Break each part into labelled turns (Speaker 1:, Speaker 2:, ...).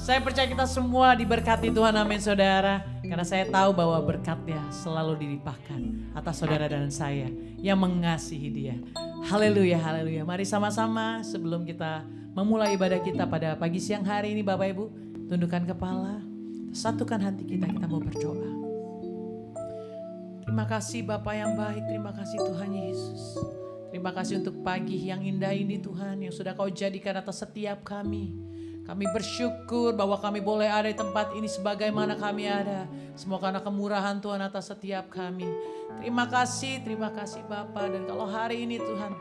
Speaker 1: Saya percaya kita semua diberkati Tuhan, amin saudara. Karena saya tahu bahwa berkatnya selalu dilimpahkan atas saudara dan saya yang mengasihi dia. Haleluya, haleluya. Mari sama-sama sebelum kita memulai ibadah kita pada pagi siang hari ini Bapak Ibu. Tundukkan kepala, satukan hati kita mau berdoa. Terima kasih Bapa yang baik, terima kasih Tuhan Yesus. Terima kasih untuk pagi yang indah ini Tuhan yang sudah Kau jadikan atas setiap kami. Kami bersyukur bahwa kami boleh ada di tempat ini sebagaimana kami ada. Semua karena kemurahan Tuhan atas setiap kami. Terima kasih Bapa. Dan kalau hari ini Tuhan,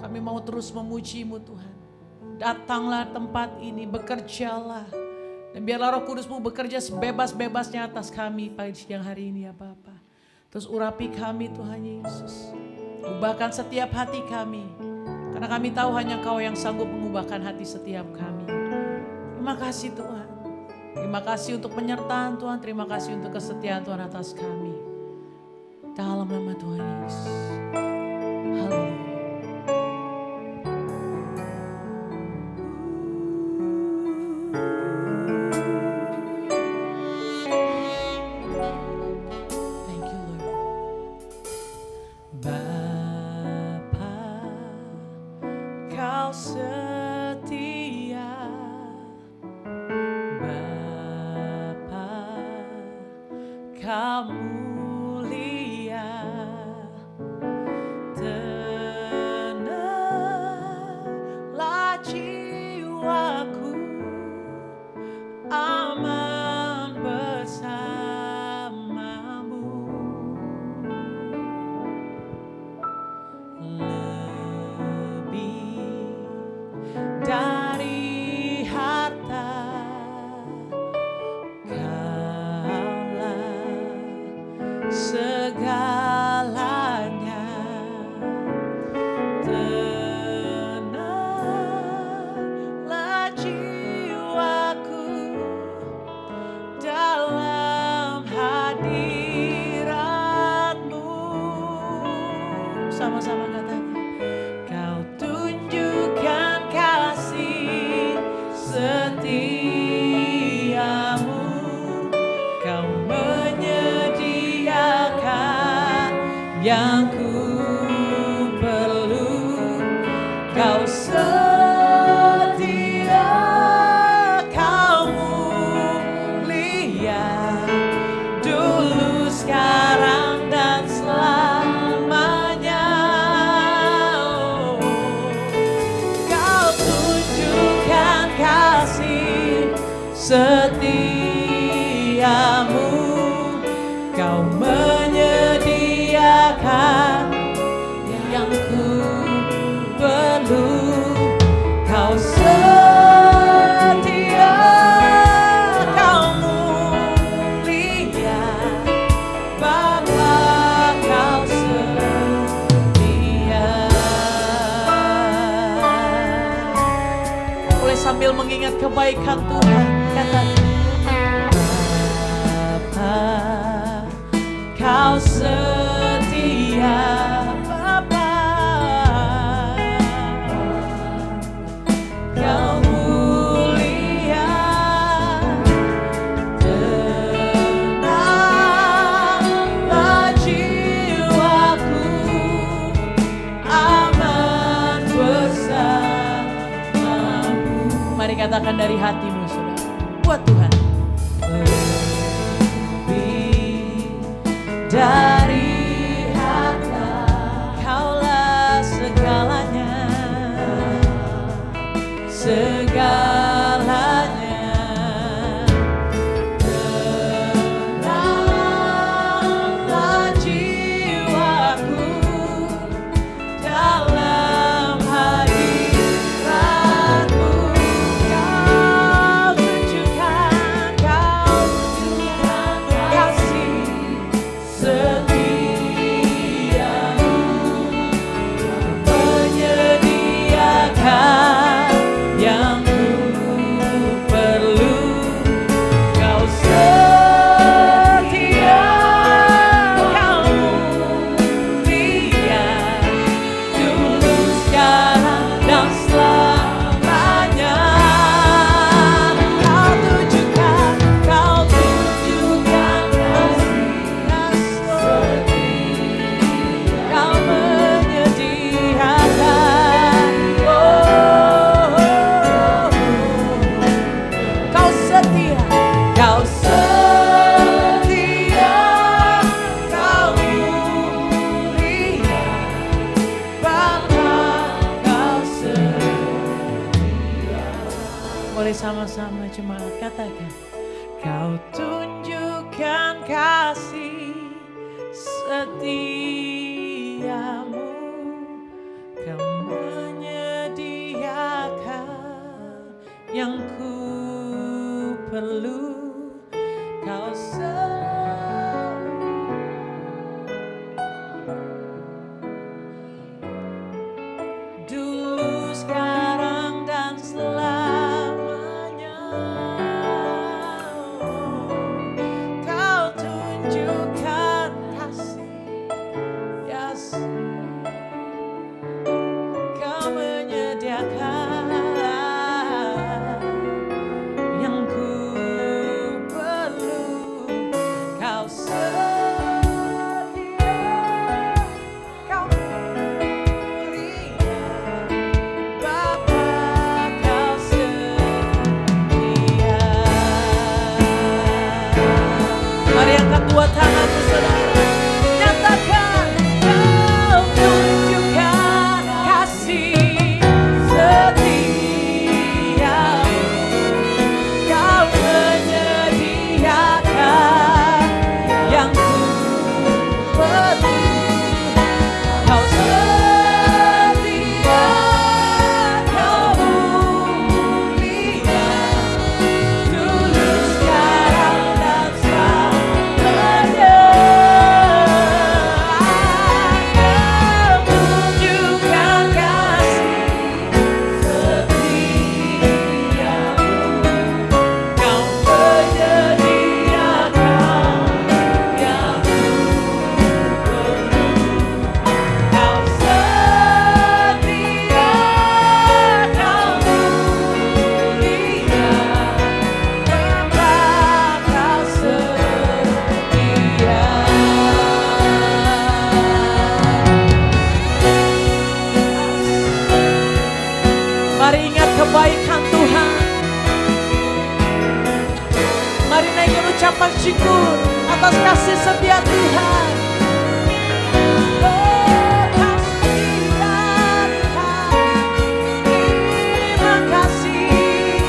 Speaker 1: kami mau terus memuji-Mu Tuhan. Datanglah tempat ini, bekerjalah. Dan biarlah Roh Kudus-Mu bekerja sebebas-bebasnya atas kami pada siang hari ini ya Bapa. Terus urapi kami Tuhan Yesus. Ubahkan setiap hati kami. Karena kami tahu hanya Kau yang sanggup mengubahkan hati setiap kami. Terima kasih Tuhan. Terima kasih untuk penyertaan Tuhan. Terima kasih untuk kesetiaan Tuhan atas kami. Dalam nama Tuhan Yesus. Haleluya. Sama-sama katakan, Kau tunjukkan kasih setiamu, Kau menyediakan yang ku perlu, Kau setia, Kau mulia, dulu sekarang dan selamanya. Setiamu, Kau menyediakan yang ku perlu, Kau setia, Kau mulia, Bapa Kau setia. Boleh sambil mengingat kebaikan Tuhan, katakan, Bapa, Kau setia, Bapa, Kau mulia, tenanglah jiwaku, aman bersamamu. Mari katakan dari hatimu saudara, buat Tuhan. Dari harta, Kaulah segalanya, segalanya. Tenanglah jiwaku dalam hadirat-Mu. Kau tunjukkan kasih setiamu. bersama-sama jemaat katakan. Kau tunjukkan kasih setiamu, kau menyediakan yang ku perlu, kau dulu, sekarang, dan selamanya. Kau tunjukkan kasih, yes. Kau menyediakan yang ku perlu, kau dua tanganmu saudara, nyatakan kau tunjukkan kasih setiamu, kau menyediakan yang ku perlu, kau setia, kau mulia, dulu, sekarang, dan selamanya. Mari ingat kebaikan Tuhan. Mari naikkan ucapan syukur atas kasih setia Tuhan. Oh, kasih Tuhan, terima kasih.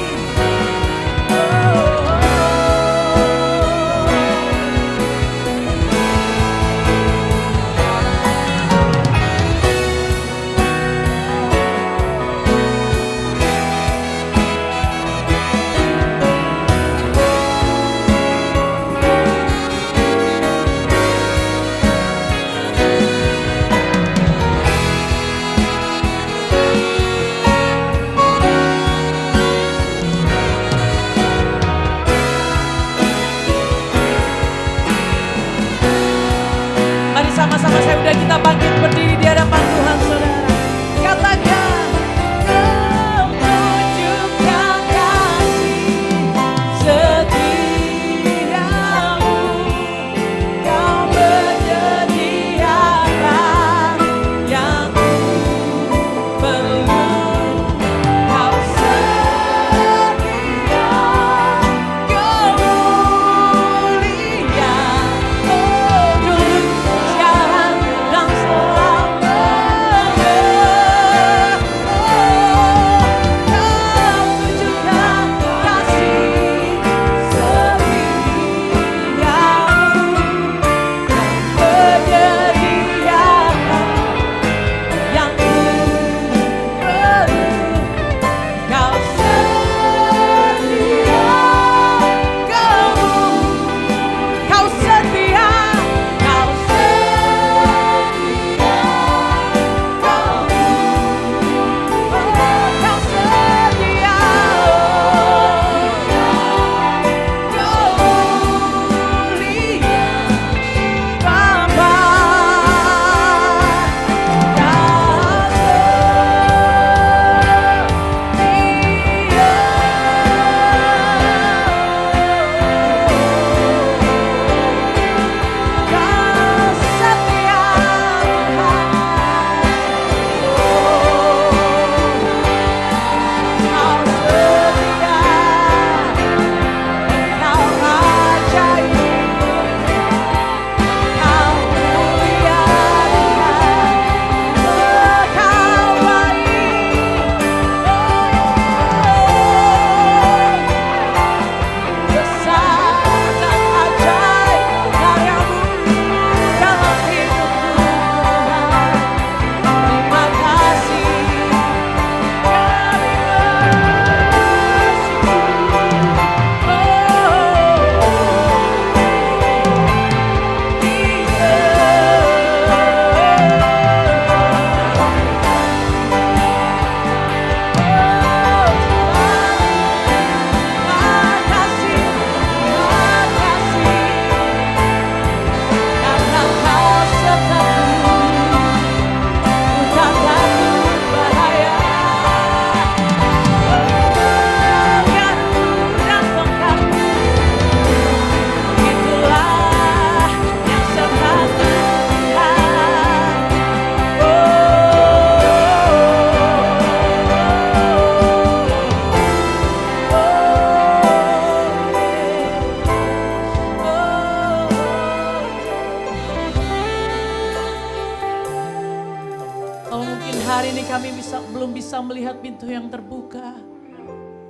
Speaker 1: belum bisa melihat pintu yang terbuka.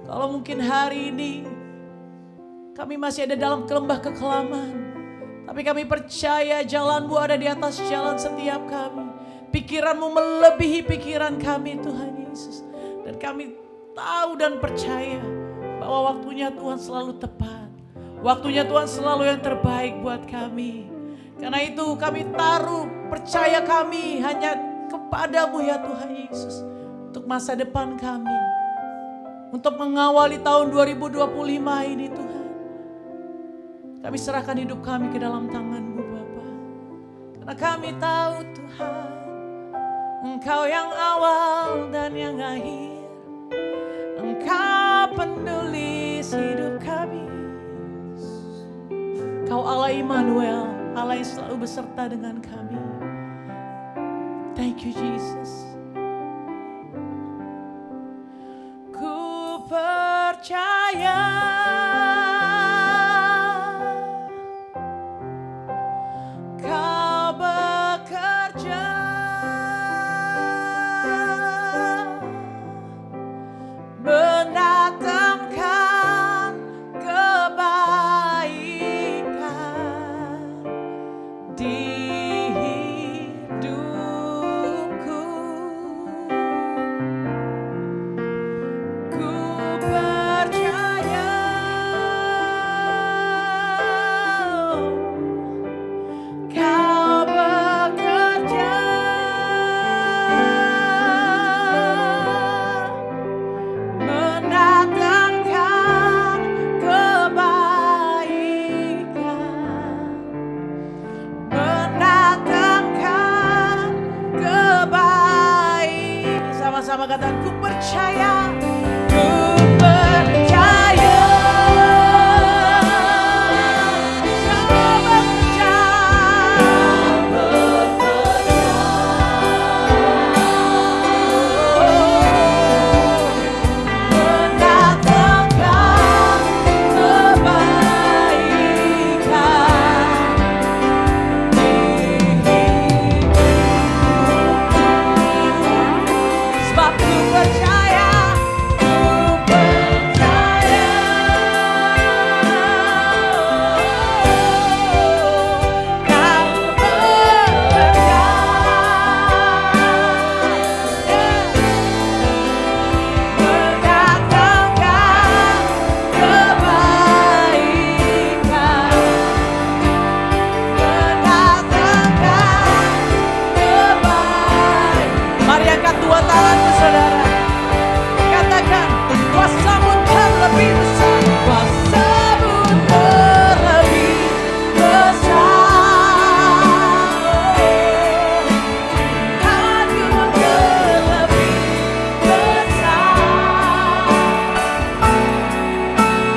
Speaker 1: Kalau mungkin hari ini kami masih ada dalam lembah kekelaman, tapi kami percaya jalan-Mu ada di atas jalan setiap kami. Pikiran-Mu melebihi pikiran kami Tuhan Yesus. Dan kami tahu dan percaya bahwa waktunya Tuhan selalu tepat. Waktunya Tuhan selalu yang terbaik buat kami. Karena itu kami taruh percaya kami hanya kepada-Mu ya Tuhan Yesus. Untuk masa depan kami. Untuk mengawali tahun 2025 ini Tuhan. Kami serahkan hidup kami ke dalam tangan-Mu Bapa. Karena kami tahu Tuhan, Engkau yang awal dan yang akhir. Engkau penulis hidup kami. Engkau Allah Immanuel, Allah yang selalu beserta dengan kami. Thank you Jesus. Ku percaya sama katakan ku percaya, ku percaya, kau bekerja, mendatangkan kebaikan di hidup. Sebab ku percaya, kau bekerja, mendatangkan kebaikan, mendatangkan kebaikan. Mari angkat dua tanganmu saudara. Katakan kuasa-Mu terlebih besar. Kuasa-Mu terlebih besar. Tuhanku terlebih besar.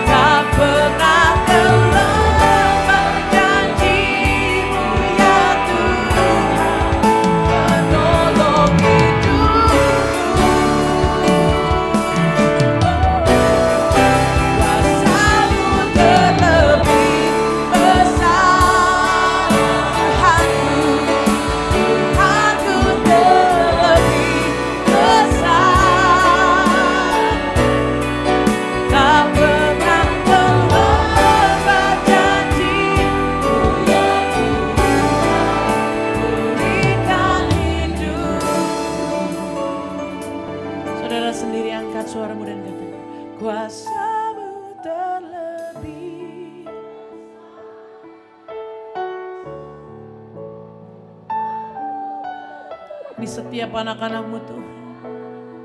Speaker 1: Tak pernah terlambat janji-Mu ya Tuhan, menolong hidupku. Kuasa-Mu terlebih besar. Tuhanku, Tuhanku terlebih besar. Tak pernah terlambat janji-Mu ya Tuhan, berikan hidup. Saudara sendiri angkat suaramu dan katakan, kuasa-Mu terlebih. Di setiap anak-anak-Mu Tuhan,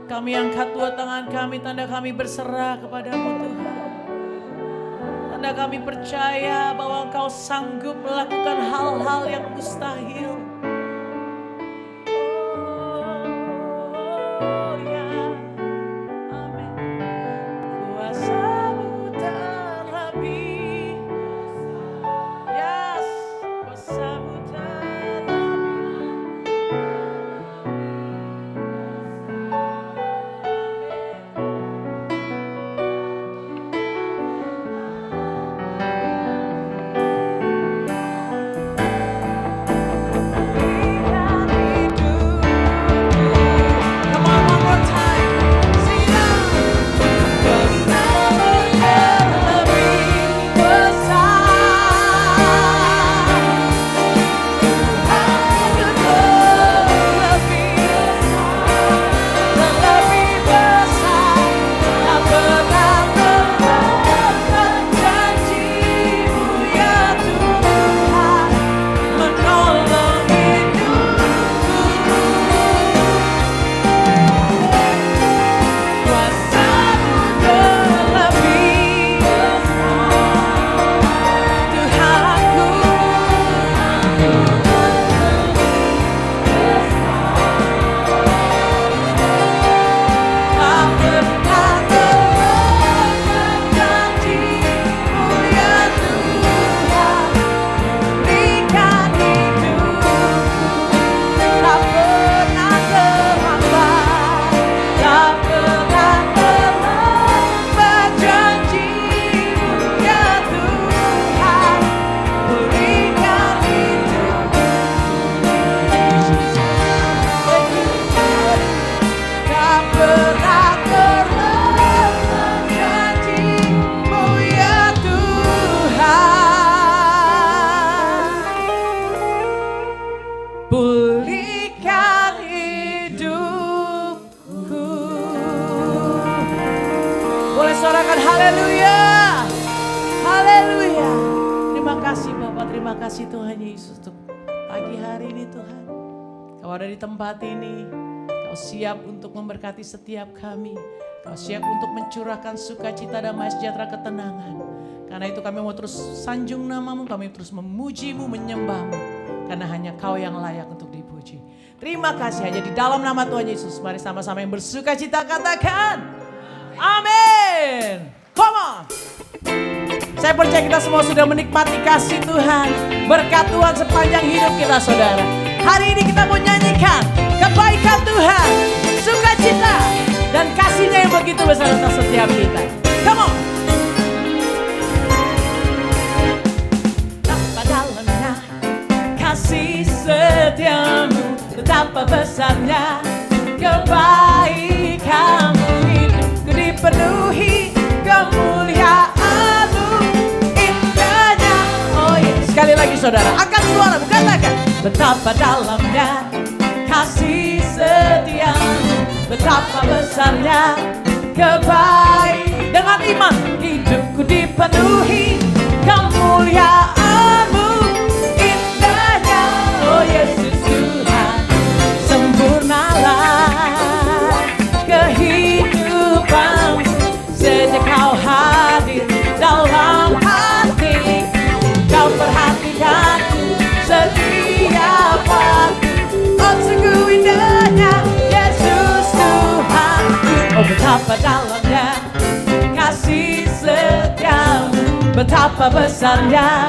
Speaker 1: kami angkat dua tangan kami, tanda kami berserah kepada-Mu Tuhan. Tanda kami percaya bahwa Engkau sanggup melakukan hal-hal yang mustahil. Oh ya, amin. Kuasa-Mu terlebih, yes, kuasa-Mu terlebih. kasih Tuhan Yesus untuk pagi hari ini Tuhan. Kau ada di tempat ini. Kau siap untuk memberkati setiap kami. Kau siap untuk mencurahkan sukacita, damai sejahtera, ketenangan. Karena itu kami mau terus sanjung namamu, kami terus memujimu, menyembahmu. Karena hanya Kau yang layak untuk dipuji. Terima kasih hanya di dalam nama Tuhan Yesus. Mari sama-sama yang bersukacita katakan amin. Come on. Saya percaya kita semua sudah menikmati kasih Tuhan, berkat Tuhan sepanjang hidup kita saudara. Hari ini kita mau nyanyikan kebaikan Tuhan, sukacita dan kasih-Nya yang begitu besar atas setiap kita. Come on. Betapa dalamnya kasih setiamu, betapa besarnya kebaikanmu, hidupku dipenuhi kemuliaanmu, indahnya. Oh yes. Sekali lagi saudara, angkat suaramu, katakan betapa dalamnya kasih setiamu, betapa besarnya kebaikan. Dengan iman hidupku dipenuhi kemuliaanmu, indahnya. Oh Yesus Tuhan, sempurnalah kehidupanmu sejak Kau hadir dalam hati. Kau perhatikanku setiap waktu. Oh sungguh indahnya Yesus Tuhan. Oh betapa dalamnya kasih setiamu, betapa besarnya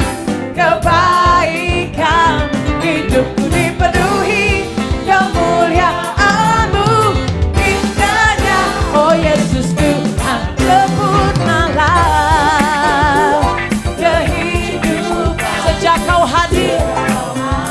Speaker 1: kebaikan. Hidupku dipenuhi kemuliaanmu, indahnya. Oh Yesus Tuhan, sempurnalah kehidupan sejak Kau hadir.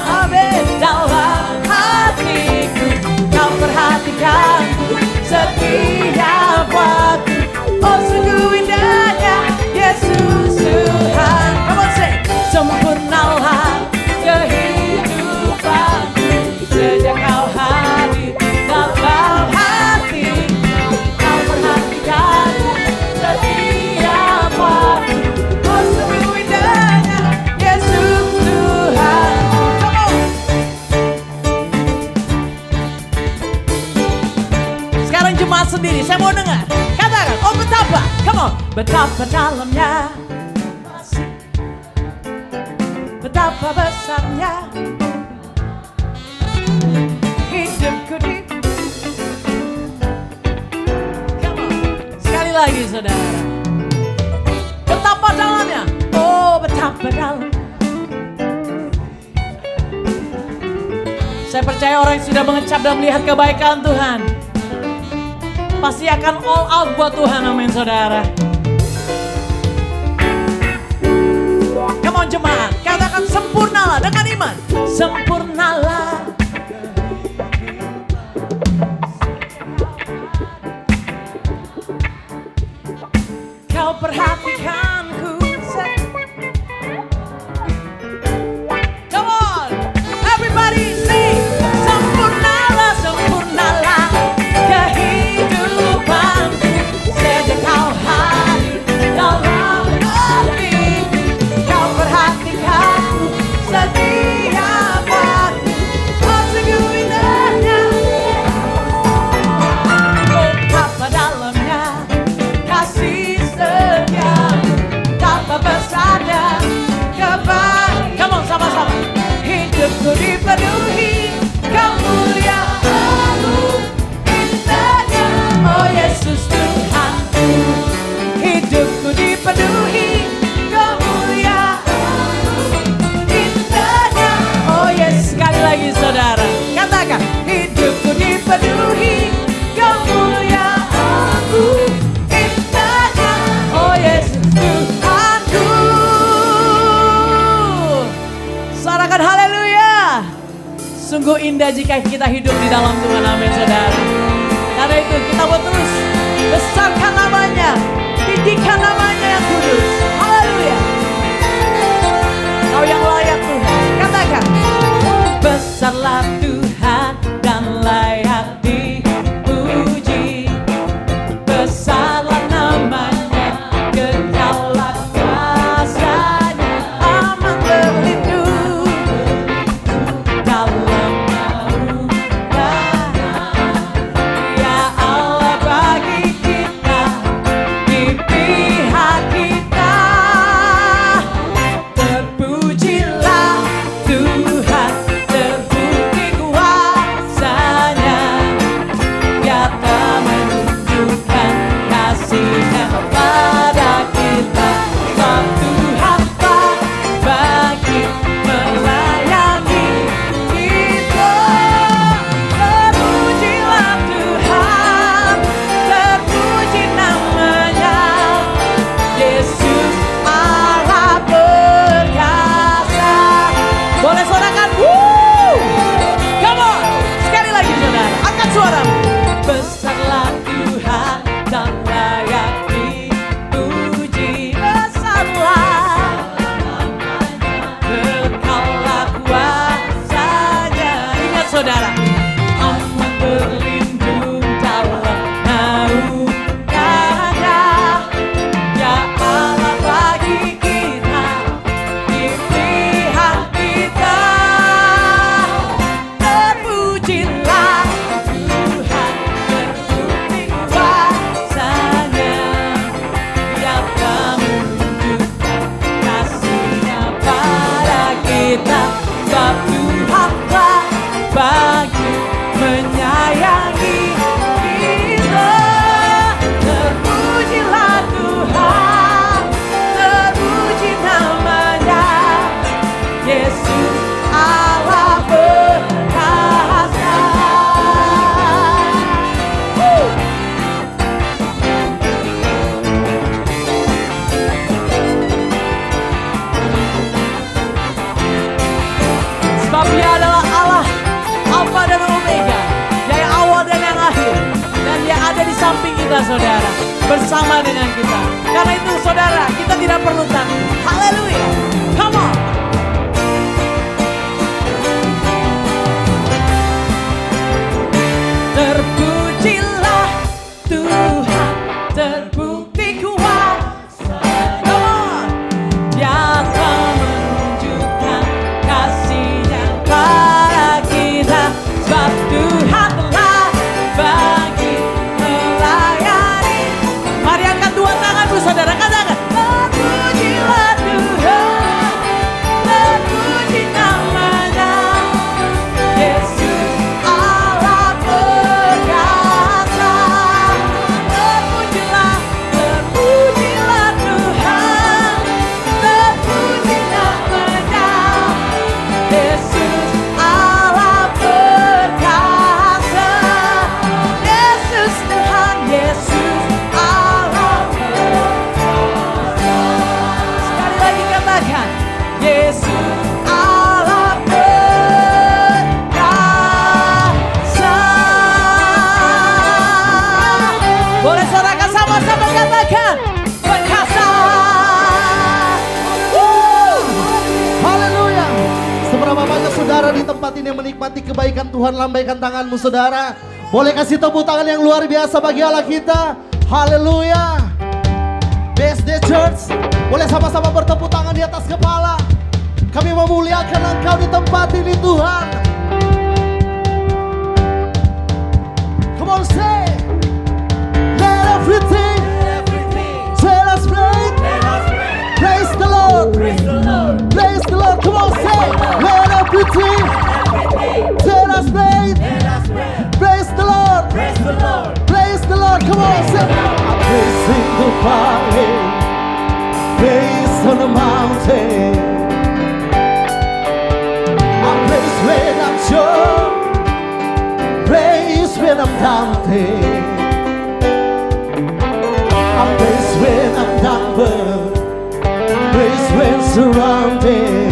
Speaker 1: Amin. Dalam hatiku Kau perhatikanku setiap waktu. Oh sungguh indahnya Yesus Tuhan. Come on say, sempurnalah kehidupanku sejak Kau hadir dalam hati. Kau perhatikanku setiap waktu. Oh sungguh indahnya Yesus Tuhan. Come on. Sekarang jemaat sendiri, saya mau dengar. Katakan, oh betapa, come on. Betapa dalamnya, betapa besarnya hidupku di. Come on. Sekali lagi saudara. Betapa dalamnya, oh betapa dalam. Saya percaya orang yang sudah mengecap dan melihat kebaikan Tuhan pasti akan all out buat Tuhan. Amin saudara. Come on jemaat, katakan sempurnalah dengan iman. Sempurnalah. Kau perhatikanku. Come on, everybody sing. Sempurnalah, sempurnalah kehidupanku sejak Kau hadir dalam hati. Kau perhatikanku setiap waktu. Oh sungguh indahnya. Oh betapa dalamnya kasih setiamu, betapa besarnya kebaikan. Come on sama-sama. Hidupku dipenuhi kemuliaanmu, indahnya. Oh Yesus Tuhanku, hidupku dipenuhi kemuliaanmu, indahnya. Oh yes, sekali lagi saudara, katakan hidupku dipenuhi kemuliaanmu, indahnya. Oh Yesus Tuhanku. Suarakan haleluya. Sungguh indah jika kita hidup di dalam Tuhan. Amin saudara. Karena itu kita mau terus besarkan namanya, tinggikan namanya yang kudus. Haleluya. Kau yang layak Tuhan. Katakan besarlah Tuhan dan layak dipuji. Besarlah namanya, kekallah kuasanya, aman berlindung. saudara bersama dengan kita. Karena itu saudara, kita tidak perlu takut. Haleluya. Come on. Terpujilah Tuhan, terbukti kuasa. Come on. Yang telah menunjukkan kasih-Nya pada kita. Sebab Tuhan telah bagi melayani. Mari angkat dua tanganmu saudara, katakan terpujilah Tuhan, terpuji namanya Yesus Allah perkasa. Terpujilah, terpujilah Tuhan, terpuji namanya Yesus Allah perkasa. Yesus Tuhan, Yesus Allah perkasa. Sekali lagi katakan Yesus Allah perkasa. Boleh saudara sama-sama katakan perkasa.
Speaker 2: Haleluya. Seberapa banyak saudara di tempat ini menikmati kebaikan Tuhan, lambaikan tanganmu saudara. Boleh kasih tepuk tangan yang luar biasa bagi Allah kita. Haleluya. BSD Church, boleh sama-sama bertepuk tangan di atas kepala. Kami memuliakan Engkau di tempat ini Tuhan. Come on say, let everything celebrate. Praise the Lord. Praise the Lord. Come on say, let everything celebrate. Praise the Lord. Praise the Lord. Come on say, I praise in the valley, praise on the mountain. I praise when I'm sure, praise when I'm doubting. I praise when I'm numbered, praise when surrounded.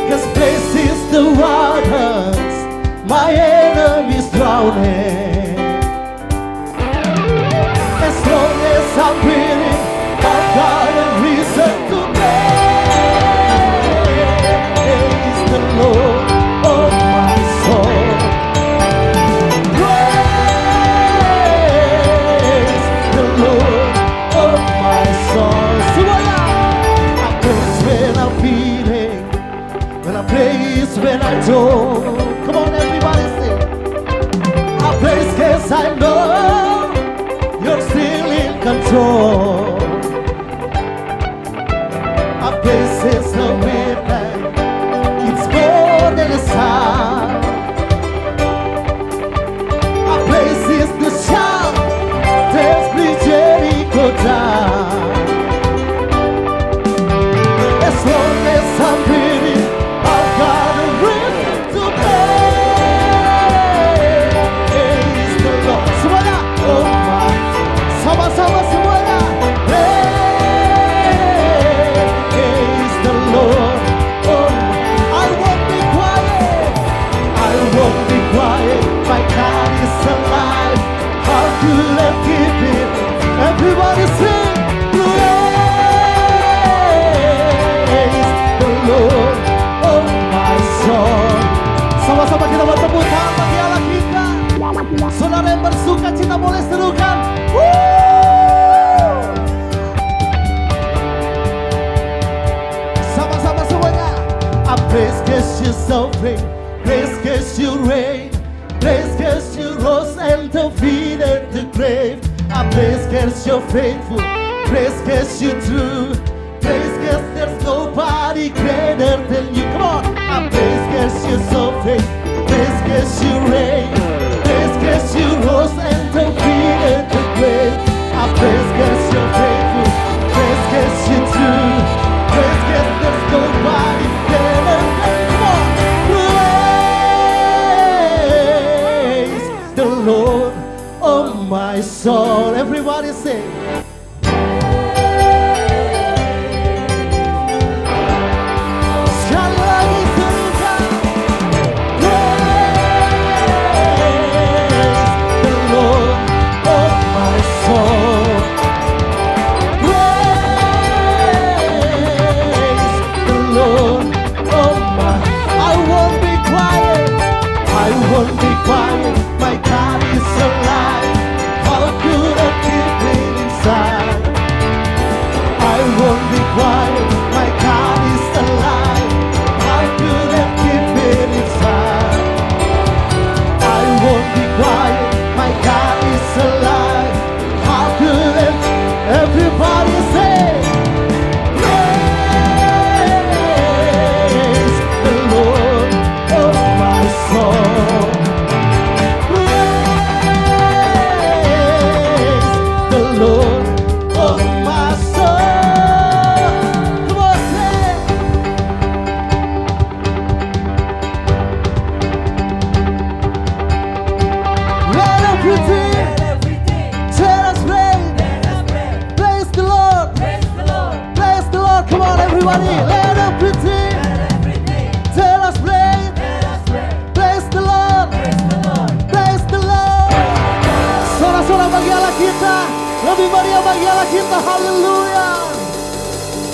Speaker 2: 'Cause praise is the waters my enemies drowning. As long as I'm breathing, I've got a reason to praise the Lord of my soul. Praise the Lord of my soul. Semuanya. I praise when I'm feeling, when I praise when I don't. Come on everybody sing. I praise 'cause I know you're still in control. I praise is the midnight, it's more than a sound. I praise is the shout that's bring Jericho down. As long as I'm breathing, I've got a reason to praise the Lord. Semuanya, oh my, sama-sama semuanya. Praise the Lord. Oh my, I won't be quiet. I won't be quiet. My God is alive. How could I keep it? Everybody sing. Praise the Lord, oh my soul. Sama-sama kita bertepuk tangan bagi Allah kita. Saudara yang bersuka cita boleh serukan. Woo! Sama-sama semuanya. I praise 'cause you're sovereign, praise 'cause you reign, praise 'cause you rose and defeated the grave. I praise 'cause you're faithful, praise 'cause you're true, praise 'cause there's nobody greater than you. Come on. I praise 'cause you're sovereign, praise 'cause you reign, praise 'cause you rose and defeated the grave. I praise 'cause you're faithful, praise 'cause you're true, praise 'cause there's nobody greater than you. Come on. Praise the Lord, oh my soul. Everybody say. Sekali lagi serukan. Praise the Lord. Come on everybody, let everything tell us praise. Praise the Lord. Praise the Lord. Sorak-sorak bagi Allah kita. Lebih meriah bagi Allah kita. Haleluya.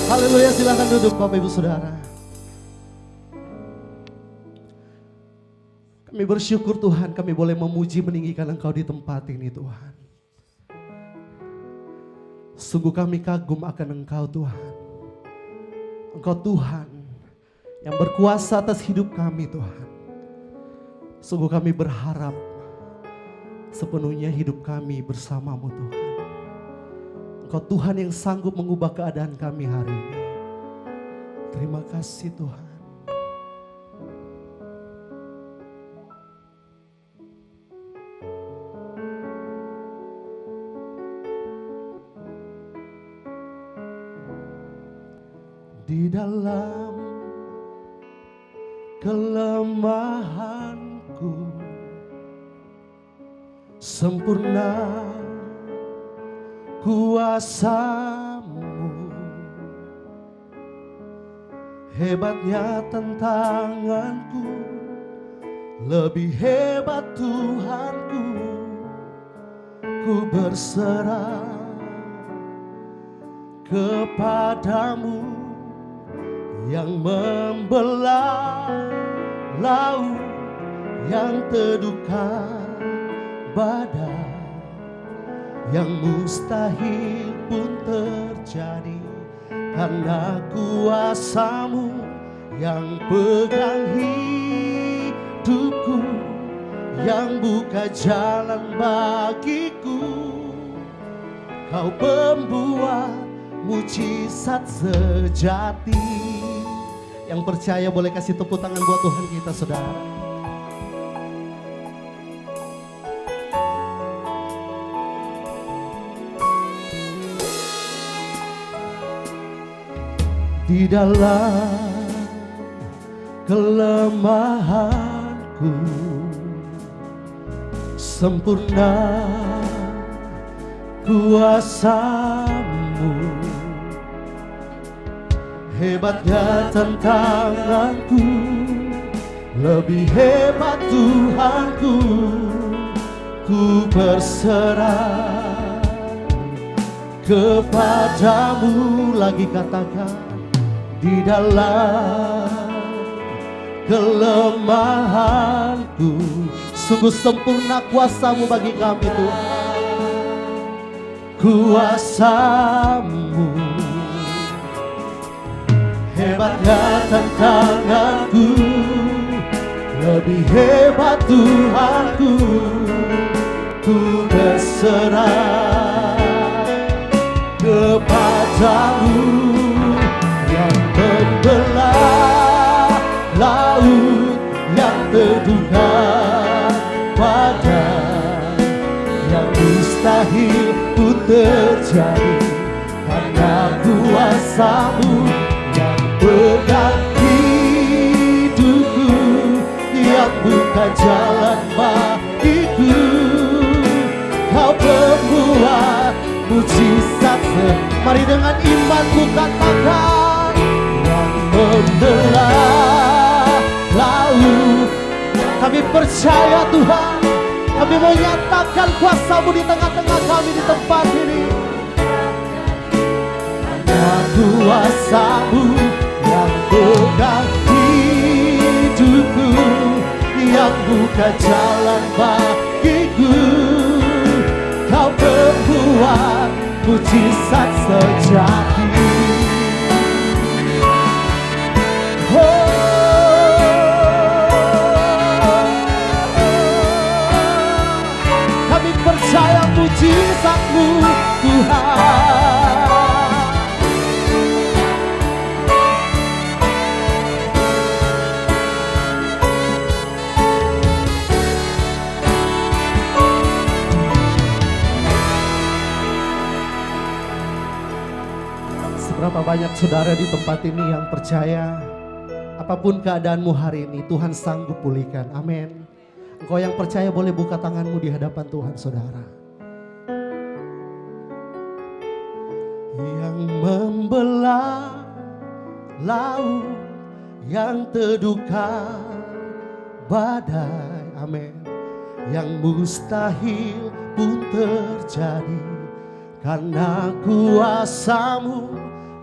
Speaker 2: Haleluya, silakan duduk Bapak Ibu Saudara. Kami bersyukur Tuhan, kami boleh memuji meninggikan Engkau di tempat ini Tuhan. Sungguh kami kagum akan Engkau Tuhan. Engkau Tuhan yang berkuasa atas hidup kami Tuhan. Sungguh kami berharap sepenuhnya hidup kami bersama-Mu Tuhan. Engkau Tuhan yang sanggup mengubah keadaan kami hari ini. Terima kasih Tuhan. Di dalam kelemahanku sempurna kuasa-Mu, hebatnya tantanganku, lebih hebat Tuhanku. Ku berserah kepadamu yang membelah laut, yang teduhkan badai, yang mustahil pun terjadi karena kuasa-Mu yang pegang hidupku, yang buka jalan bagiku. Kau pembuat mujizat sejati. Yang percaya boleh kasih tepuk tangan buat Tuhan kita saudara. Di dalam kelemahanku sempurna kuasa-Mu, hebatnya tantanganku, lebih hebat Tuhanku. Ku berserah kepadamu. Lagi katakan, di dalam kelemahanku sungguh sempurna kuasa-Mu bagi kami Tuhan. Kuasa-Mu, hebatnya tantanganku, lebih hebat Tuhanku. Ku berserah kepadamu yang membelah laut, yang teduhkan badai, yang mustahil pun terjadi karena kuasa-Mu yang pegang hidupku, yang buka jalan bagiku. Kau pembuat mujizat. Mari dengan imanku katakan, yang membelah laut. Kami percaya Tuhan, kami menyatakan kuasa-Mu di tengah-tengah kami di tempat ini. Kuasa-Mu yang pegang hidupku, yang buka jalan bagiku. Kau pembuat mujizat sejati. Kami percaya mujizat-Mu Tuhan. Berapa banyak saudara di tempat ini yang percaya apapun keadaanmu hari ini Tuhan sanggup pulihkan. Amin. Engkau yang percaya boleh buka tanganmu di hadapan Tuhan saudara. Yang membelah laut yang teduhkan badai, amin. Yang mustahil pun terjadi karena kuasa-Mu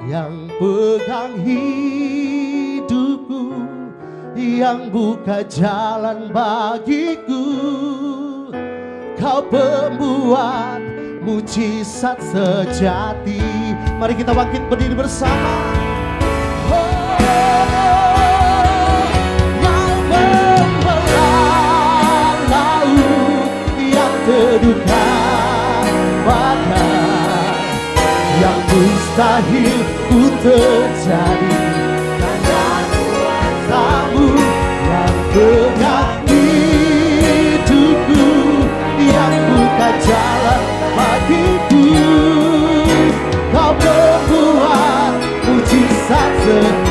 Speaker 2: yang pegang hidupku, yang buka jalan bagiku. Kau pembuat mujizat sejati. Mari kita bangkit berdiri bersama. Oh, yang membelah laut, yang teduhkan badai, yang mustahil pun terjadi karena kuasa-Mu yang pegang hidupku, yang buka jalan bagiku. Kau membuat mujizat.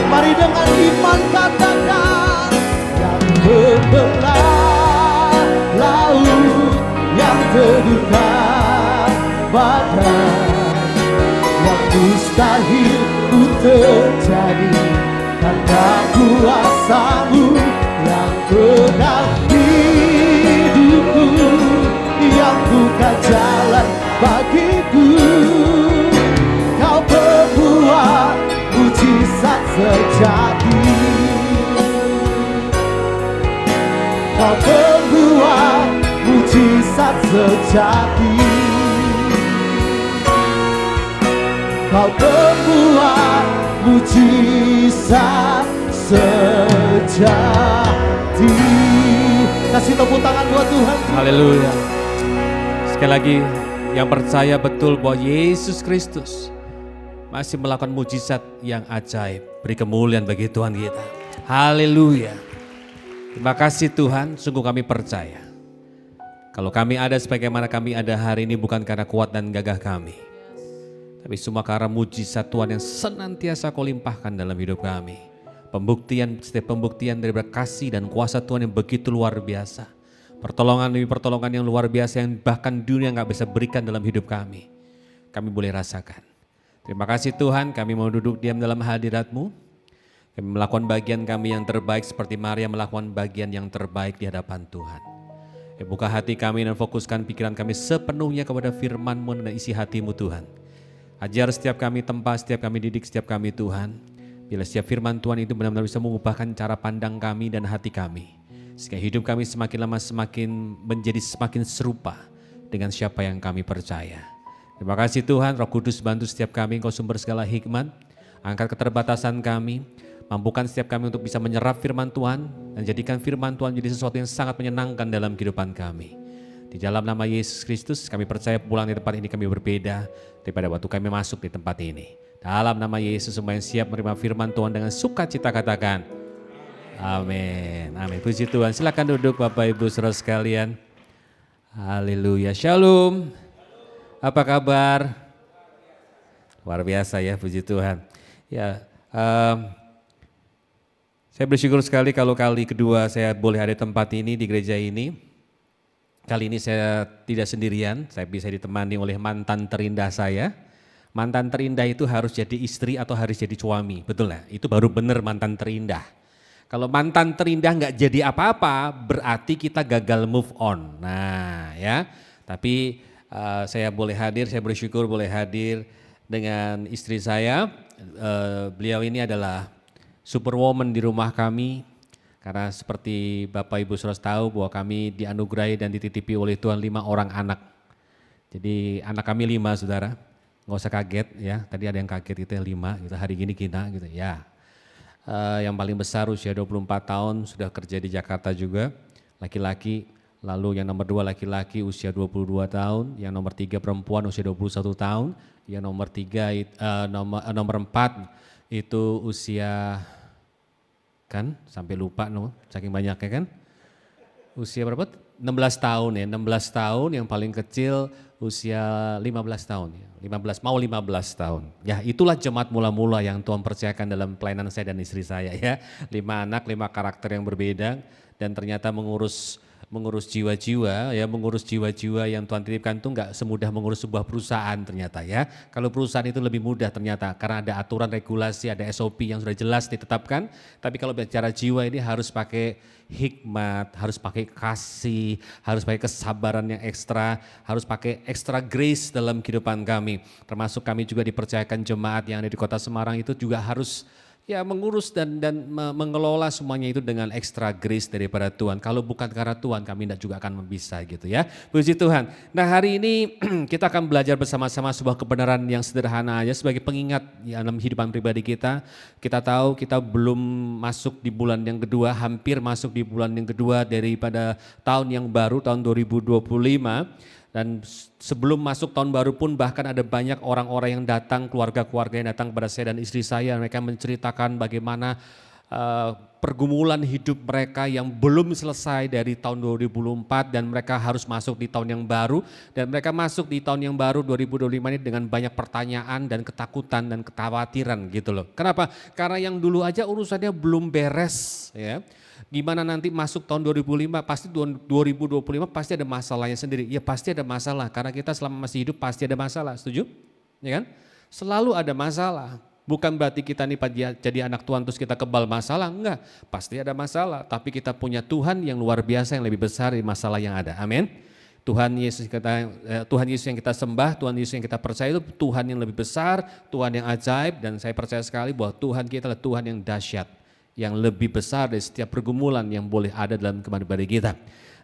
Speaker 2: Mari dengan iman katakan, yang membelah laut, yang teduhkan badai, yang mustahil pun terjadi karena kuasa-Mu yang pegang hidupku, yang buka jalan bagiku. Kau pembuat mujizat sejati. Kau pembuat mujizat sejati. Kau pembuat mujizat sejati. Kasih tepuk tangan buat Tuhan.
Speaker 3: Haleluya. Sekali lagi, yang percaya betul bahwa Yesus Kristus masih melakukan mujizat yang ajaib. Beri kemuliaan bagi Tuhan kita. Haleluya. Terima kasih Tuhan, sungguh kami percaya. Kalau kami ada sebagaimana kami ada hari ini bukan karena kuat dan gagah kami. Tapi semua karena mujizat Tuhan yang senantiasa Kau limpahkan dalam hidup kami. Setiap pembuktian dari kasih dan kuasa Tuhan yang begitu luar biasa. Pertolongan demi pertolongan yang luar biasa yang bahkan dunia gak bisa berikan dalam hidup kami. Kami boleh rasakan. Terima kasih Tuhan, kami mau duduk diam dalam hadirat-Mu. Kami melakukan bagian kami yang terbaik seperti Maria melakukan bagian yang terbaik di hadapan Tuhan. Buka hati kami dan fokuskan pikiran kami sepenuhnya kepada firman-Mu dan isi hati-Mu Tuhan. Ajar setiap kami tempat, setiap kami didik, setiap kami Tuhan. Bila setiap firman Tuhan itu benar-benar bisa mengubahkan cara pandang kami dan hati kami. Sehingga hidup kami semakin lama menjadi semakin serupa dengan siapa yang kami percaya. Terima kasih Tuhan, Roh Kudus bantu setiap kami, Engkau sumber segala hikmat. Angkat keterbatasan kami, mampukan setiap kami untuk bisa menyerap firman Tuhan dan jadikan firman Tuhan menjadi sesuatu yang sangat menyenangkan dalam kehidupan kami. Di dalam nama Yesus Kristus kami percaya pulang di tempat ini kami berbeda daripada waktu kami masuk di tempat ini. Dalam nama Yesus semua yang siap menerima firman Tuhan dengan sukacita katakan amin. Amin. Puji Tuhan. Silakan duduk Bapak Ibu Saudara sekalian. Haleluya. Shalom. Apa kabar? Luar biasa ya, puji Tuhan. Ya, saya bersyukur sekali kalau kali kedua saya boleh ada di tempat ini di gereja ini. Kali ini saya tidak sendirian, saya bisa ditemani oleh mantan terindah saya. Mantan terindah itu harus jadi istri atau harus jadi suami, betul ya? Itu baru benar mantan terindah. Kalau mantan terindah nggak jadi apa-apa, berarti kita gagal move on. Nah ya, tapi saya boleh hadir, saya bersyukur boleh hadir dengan istri saya. Beliau ini adalah superwoman di rumah kami. Karena seperti Bapak Ibu Saudara tahu bahwa kami dianugerahi dan dititipi oleh Tuhan 5 orang anak. Jadi anak kami 5 saudara, nggak usah kaget ya, tadi ada yang kaget itu 5, gitu. Hari gini kita gitu ya. Yang paling besar usia 24 tahun sudah kerja di Jakarta juga, laki-laki. Lalu yang nomor 2 laki-laki usia 22 tahun, yang nomor 3 perempuan usia 21 tahun, yang nomor 4 itu usia kan sampai lupa saking banyaknya kan. Usia berapa? 16 tahun ya, 16 tahun, yang paling kecil usia 15 tahun ya. 15 tahun. Ya itulah jemaat mula-mula yang Tuhan percayakan dalam pelayanan saya dan istri saya ya. 5 anak, 5 karakter yang berbeda dan ternyata mengurus mengurus jiwa-jiwa ya, mengurus jiwa-jiwa yang Tuhan titipkan itu enggak semudah mengurus sebuah perusahaan ternyata ya. Kalau perusahaan itu lebih mudah ternyata karena ada aturan regulasi, ada SOP yang sudah jelas ditetapkan. Tapi kalau bicara jiwa ini harus pakai hikmat, harus pakai kasih, harus pakai kesabaran yang ekstra, harus pakai extra grace dalam kehidupan kami. Termasuk kami juga dipercayakan jemaat yang ada di Kota Semarang itu juga harus ya mengurus dan mengelola semuanya itu dengan extra grace daripada Tuhan. Kalau bukan karena Tuhan kami tidak juga akan bisa gitu ya. Puji Tuhan. Nah hari ini kita akan belajar bersama-sama sebuah kebenaran yang sederhana aja sebagai pengingat dalam kehidupan pribadi kita. Kita tahu kita belum masuk di bulan yang kedua, hampir masuk di bulan yang kedua daripada tahun yang baru, tahun 2025. Dan sebelum masuk tahun baru pun bahkan ada banyak orang-orang yang datang, keluarga-keluarga yang datang kepada saya dan istri saya. Mereka menceritakan bagaimana pergumulan hidup mereka yang belum selesai dari tahun 2024 dan mereka harus masuk di tahun yang baru. Dan mereka masuk di tahun yang baru 2025 ini dengan banyak pertanyaan dan ketakutan dan kekhawatiran gitu loh. Kenapa? Karena yang dulu aja urusannya belum beres ya. Gimana nanti masuk tahun 2005, pasti 2025 pasti ada masalahnya sendiri. Ya pasti ada masalah, karena kita selama masih hidup pasti ada masalah, setuju? Ya kan? Selalu ada masalah. Bukan berarti kita nih jadi anak Tuhan terus kita kebal masalah, enggak. Pasti ada masalah, tapi kita punya Tuhan yang luar biasa yang lebih besar dari masalah yang ada. Amin. Tuhan Yesus yang kita sembah, Tuhan Yesus yang kita percaya itu Tuhan yang lebih besar, Tuhan yang ajaib, dan saya percaya sekali bahwa Tuhan kita adalah Tuhan yang dahsyat, yang lebih besar dari setiap pergumulan yang boleh ada dalam kehidupan pribadi kita.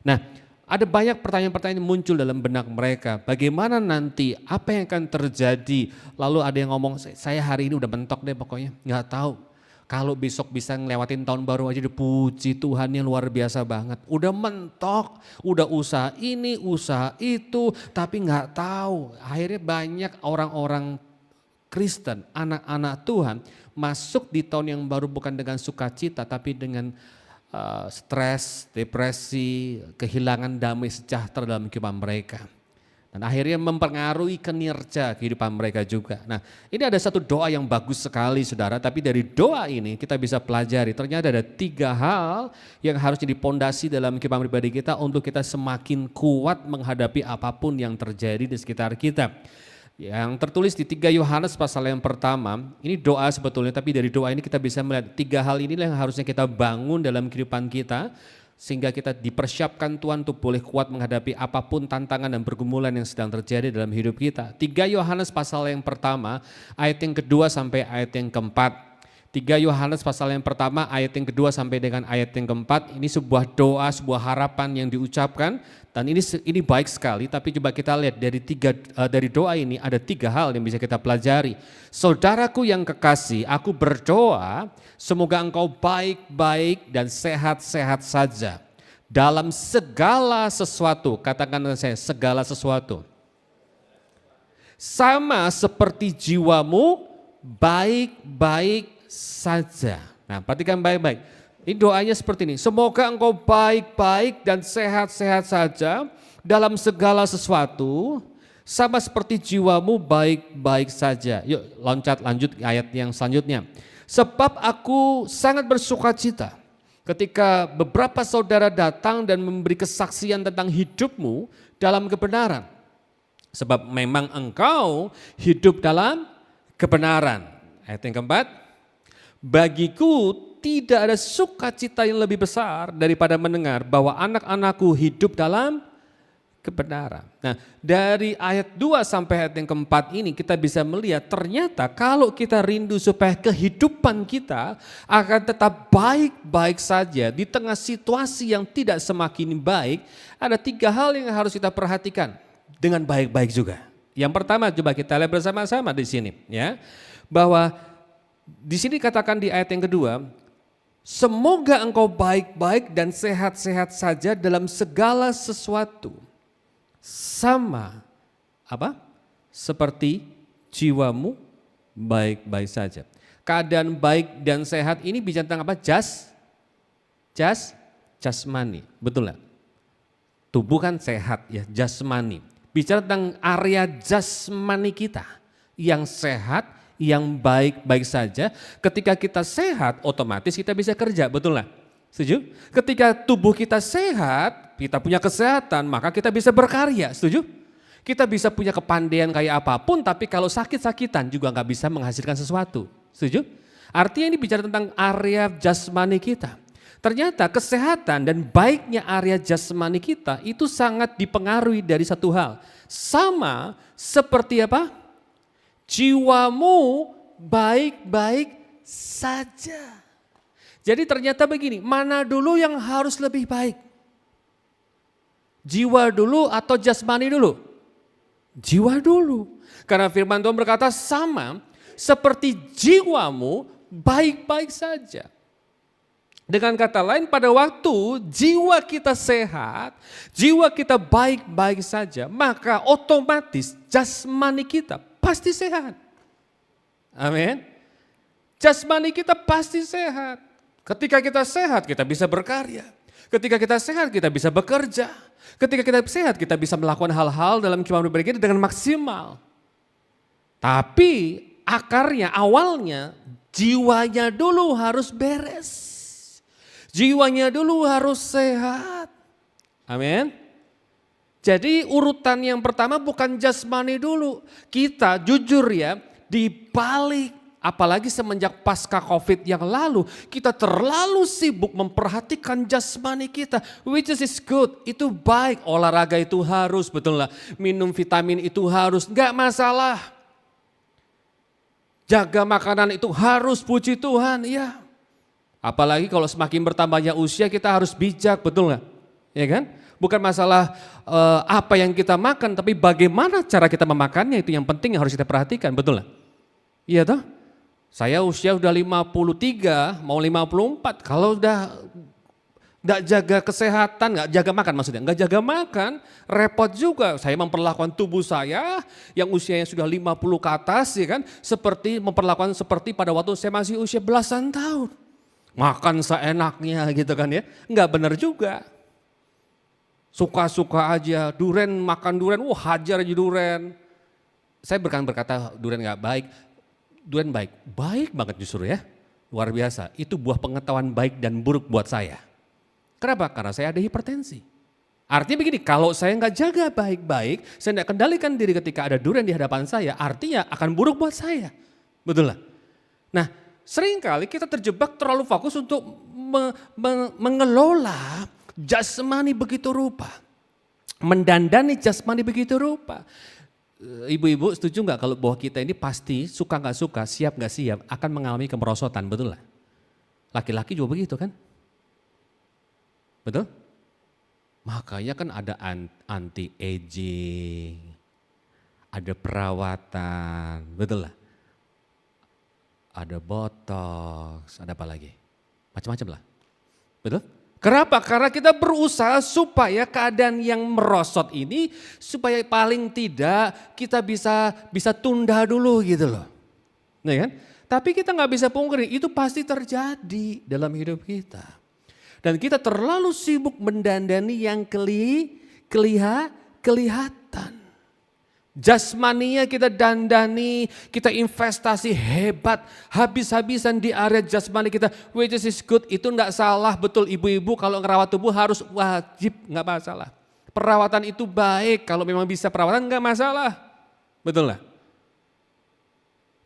Speaker 3: Nah, ada banyak pertanyaan-pertanyaan yang muncul dalam benak mereka. Bagaimana nanti, apa yang akan terjadi? Lalu ada yang ngomong, saya hari ini udah mentok deh pokoknya, nggak tahu. Kalau besok bisa ngelewatin tahun baru aja, puji Tuhan yang luar biasa banget. Udah mentok, udah usaha ini, usaha itu, tapi nggak tahu. Akhirnya banyak orang-orang Kristen, anak-anak Tuhan masuk di tahun yang baru bukan dengan sukacita tapi dengan stres, depresi, kehilangan damai sejahtera dalam kehidupan mereka. Dan akhirnya mempengaruhi kinerja kehidupan mereka juga. Nah ini ada satu doa yang bagus sekali saudara, tapi dari doa ini kita bisa pelajari ternyata ada 3 hal yang harus jadi pondasi dalam kehidupan pribadi kita untuk kita semakin kuat menghadapi apapun yang terjadi di sekitar kita. Yang tertulis di 3 Yohanes pasal yang pertama, ini doa sebetulnya, tapi dari doa ini kita bisa melihat 3 hal inilah yang harusnya kita bangun dalam kehidupan kita, sehingga kita dipersiapkan Tuhan untuk boleh kuat menghadapi apapun tantangan dan pergumulan yang sedang terjadi dalam hidup kita. 3 Yohanes pasal yang pertama, ayat yang kedua sampai ayat yang keempat. 3 Yohanes pasal yang pertama, ayat yang kedua sampai dengan ayat yang keempat, ini sebuah doa, sebuah harapan yang diucapkan. Dan ini baik sekali, tapi coba kita lihat dari doa ini ada 3 hal yang bisa kita pelajari. Saudaraku yang kekasih, aku berdoa semoga engkau baik-baik dan sehat-sehat saja dalam segala sesuatu. Katakan saya, segala sesuatu. Sama seperti jiwamu baik-baik saja. Nah, perhatikan baik-baik. Ini doanya seperti ini, semoga engkau baik-baik dan sehat-sehat saja dalam segala sesuatu, sama seperti jiwamu baik-baik saja. Yuk lanjut ayat yang selanjutnya. Sebab aku sangat bersukacita ketika beberapa saudara datang dan memberi kesaksian tentang hidupmu dalam kebenaran. Sebab memang engkau hidup dalam kebenaran. Ayat yang keempat, bagiku tidak ada sukacita yang lebih besar daripada mendengar bahwa anak-anakku hidup dalam kebenaran. Nah, dari ayat 2 sampai ayat yang keempat ini kita bisa melihat ternyata kalau kita rindu supaya kehidupan kita akan tetap baik-baik saja di tengah situasi yang tidak semakin baik, ada 3 hal yang harus kita perhatikan dengan baik-baik juga. Yang pertama coba kita lihat bersama-sama di sini ya, bahwa di sini katakan di ayat yang kedua, semoga engkau baik-baik dan sehat-sehat saja dalam segala sesuatu. Sama apa? Seperti jiwamu baik-baik saja. Keadaan baik dan sehat ini bicara tentang apa? Jasmani. Betul nggak? Tubuh kan sehat ya, jasmani. Bicara tentang area jasmani kita yang sehat, yang baik-baik saja. Ketika kita sehat, otomatis kita bisa kerja, betul nggak? Setuju? Ketika tubuh kita sehat, kita punya kesehatan, maka kita bisa berkarya. Setuju? Kita bisa punya kepandaian kayak apapun, tapi kalau sakit-sakitan juga nggak bisa menghasilkan sesuatu. Setuju? Artinya ini bicara tentang area jasmani kita. Ternyata kesehatan dan baiknya area jasmani kita itu sangat dipengaruhi dari satu hal. Sama seperti apa? Jiwamu baik-baik saja. Jadi ternyata begini, mana dulu yang harus lebih baik? Jiwa dulu atau jasmani dulu? Jiwa dulu. Karena firman Tuhan berkata sama seperti jiwamu baik-baik saja. Dengan kata lain pada waktu jiwa kita sehat, jiwa kita baik-baik saja, maka otomatis jasmani kita pasti sehat. Amin. Jasmani kita pasti sehat. Ketika kita sehat, kita bisa berkarya. Ketika kita sehat, kita bisa bekerja. Ketika kita sehat, kita bisa melakukan hal-hal dalam kehidupan pribadi kita dengan maksimal. Tapi akarnya, awalnya, jiwanya dulu harus beres. Jiwanya dulu harus sehat. Amin. Jadi urutan yang pertama bukan jasmani dulu. Kita jujur ya, dibalik. Apalagi semenjak pasca COVID yang lalu, kita terlalu sibuk memperhatikan jasmani kita. Which is good, itu baik. Olahraga itu harus, betul lah. Minum vitamin itu harus, enggak masalah. Jaga makanan itu harus, puji Tuhan, ya. Apalagi kalau semakin bertambahnya usia kita harus bijak, betul nggak? Ya kan? Bukan masalah apa yang kita makan, tapi bagaimana cara kita memakannya itu yang penting yang harus kita perhatikan, betul nggak? Iya toh? Saya usia udah 53, mau 54, kalau udah nggak jaga kesehatan, nggak jaga makan maksudnya, nggak jaga makan, repot juga. Saya memperlakukan tubuh saya yang usianya sudah 50 ke atas, ya kan, seperti memperlakukan seperti pada waktu saya masih usia belasan tahun. Makan seenaknya gitu kan ya, nggak benar juga. Suka-suka aja, duren makan duren, hajar aja duren. Saya berkata duren nggak baik, duren baik, baik banget justru ya, luar biasa. Itu buah pengetahuan baik dan buruk buat saya. Kenapa? Karena saya ada hipertensi. Artinya begini, kalau saya nggak jaga baik-baik, saya nggak kendalikan diri ketika ada durian di hadapan saya, artinya akan buruk buat saya. Betul lah. Nah, seringkali kita terjebak terlalu fokus untuk mengelola jasmani begitu rupa. Mendandani jasmani begitu rupa. Ibu-ibu setuju nggak kalau bahwa kita ini pasti suka nggak suka, siap nggak siap akan mengalami kemerosotan, betul lah? Laki-laki juga begitu kan? Betul? Makanya kan ada anti-aging, ada perawatan, betul lah? Ada botox, ada apa lagi? Macam-macam lah, betul? Kenapa? Karena kita berusaha supaya keadaan yang merosot ini supaya paling tidak kita bisa tunda dulu gitu loh. Nah kan? Tapi kita nggak bisa pungkiri itu pasti terjadi dalam hidup kita. Dan kita terlalu sibuk mendandani yang kelihatan. Jasmaninya kita dandani, kita investasi hebat, habis-habisan di area jasmani kita, which is good, itu enggak salah, betul ibu-ibu kalau ngerawat tubuh harus wajib, enggak masalah. Perawatan itu baik, kalau memang bisa perawatan enggak masalah, betul lah.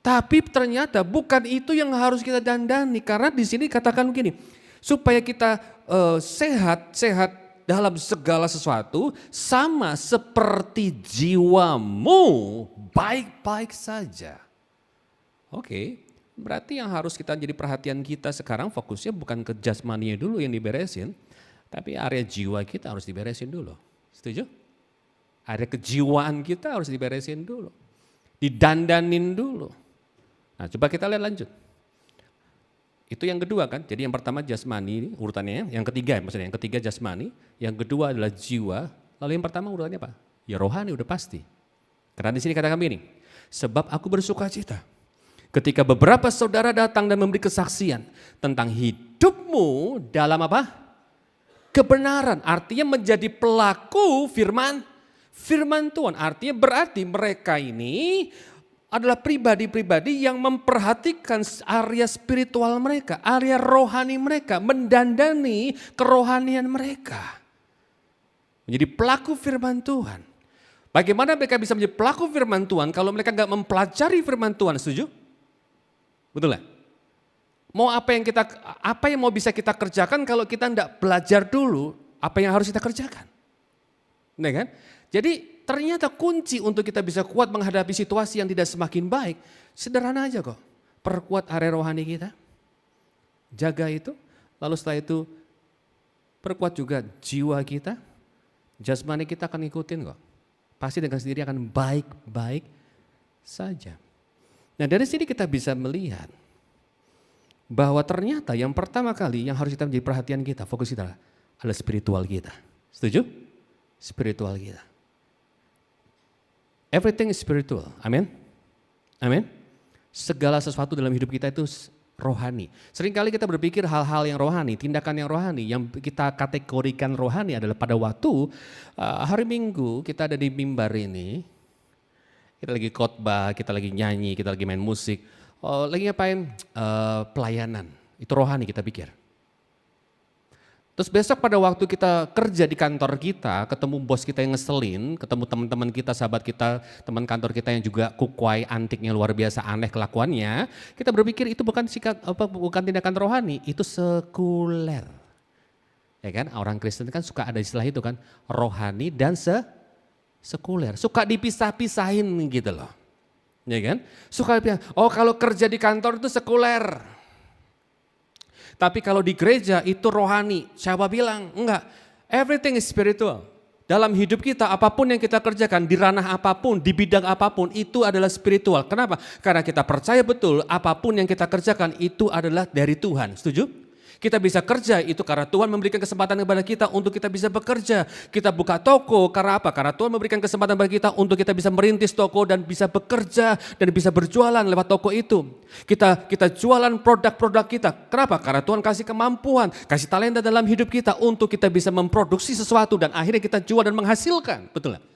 Speaker 3: Tapi ternyata bukan itu yang harus kita dandani, karena di sini katakan begini, supaya kita sehat dalam segala sesuatu sama seperti jiwamu baik-baik saja. Oke, berarti yang harus kita jadi perhatian kita sekarang fokusnya bukan ke jasmaninya dulu yang diberesin, tapi area jiwa kita harus diberesin dulu. Setuju? Area kejiwaan kita harus diberesin dulu. Didandanin dulu. Nah, coba kita lihat lanjut. Itu yang kedua kan, jadi yang pertama jasmani urutannya, yang ketiga maksudnya, yang ketiga jasmani, yang kedua adalah jiwa, lalu yang pertama urutannya apa? Ya rohani udah pasti. Karena di sini katakan begini, sebab aku bersuka cita ketika beberapa saudara datang dan memberi kesaksian tentang hidupmu dalam apa? Kebenaran, artinya menjadi pelaku firman Tuhan, artinya berarti mereka ini adalah pribadi-pribadi yang memperhatikan area spiritual mereka, area rohani mereka, mendandani kerohanian mereka. Menjadi pelaku firman Tuhan. Bagaimana mereka bisa menjadi pelaku firman Tuhan kalau mereka nggak mempelajari firman Tuhan, setuju? Betul ya? Apa yang mau bisa kita kerjakan kalau kita nggak belajar dulu apa yang harus kita kerjakan? Nah kan? Jadi ternyata kunci untuk kita bisa kuat menghadapi situasi yang tidak semakin baik, sederhana aja kok. Perkuat area rohani kita, jaga itu, lalu setelah itu perkuat juga jiwa kita, jasmani kita akan ngikutin kok. Pasti dengan sendiri akan baik-baik saja. Nah dari sini kita bisa melihat bahwa ternyata yang pertama kali yang harus kita menjadi perhatian kita, fokus kita adalah spiritual kita. Setuju? Spiritual kita. Everything is spiritual, amin? Amin? Segala sesuatu dalam hidup kita itu rohani. Seringkali kita berpikir hal-hal yang rohani, tindakan yang rohani, yang kita kategorikan rohani adalah pada waktu hari Minggu kita ada di mimbar ini, kita lagi khotbah, kita lagi nyanyi, kita lagi main musik, lagi ngapain? Pelayanan, itu rohani kita pikir. Terus besok pada waktu kita kerja di kantor kita, ketemu bos kita yang ngeselin, ketemu teman-teman kita, sahabat kita, teman kantor kita yang juga kukwai, antiknya luar biasa, aneh kelakuannya, kita berpikir itu bukan tindakan rohani, itu sekuler. Ya kan, orang Kristen kan suka ada istilah itu kan, rohani dan sekuler, suka dipisah-pisahin gitu loh. Ya kan? Suka bilang, oh kalau kerja di kantor itu sekuler. Tapi kalau di gereja itu rohani. Siapa bilang? Enggak. Everything is spiritual. Dalam hidup kita apapun yang kita kerjakan di ranah apapun, di bidang apapun itu adalah spiritual. Kenapa? Karena kita percaya betul apapun yang kita kerjakan itu adalah dari Tuhan. Setuju? Kita bisa kerja itu karena Tuhan memberikan kesempatan kepada kita untuk kita bisa bekerja. Kita buka toko karena apa? Karena Tuhan memberikan kesempatan kepada kita untuk kita bisa merintis toko dan bisa bekerja dan bisa berjualan lewat toko itu. Kita jualan produk-produk kita. Kenapa? Karena Tuhan kasih kemampuan, kasih talenta dalam hidup kita untuk kita bisa memproduksi sesuatu dan akhirnya kita jual dan menghasilkan. Betul nggak?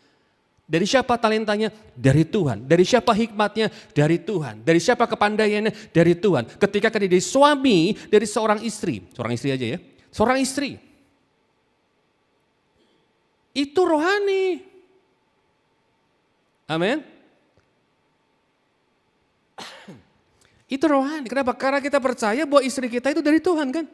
Speaker 3: Dari siapa talentanya? Dari Tuhan. Dari siapa hikmatnya? Dari Tuhan. Dari siapa kepandaiannya? Dari Tuhan. Ketika kita jadi suami dari seorang istri aja ya, seorang istri, itu rohani. Amin. Itu rohani. Kenapa? Karena kita percaya bahwa istri kita itu dari Tuhan kan.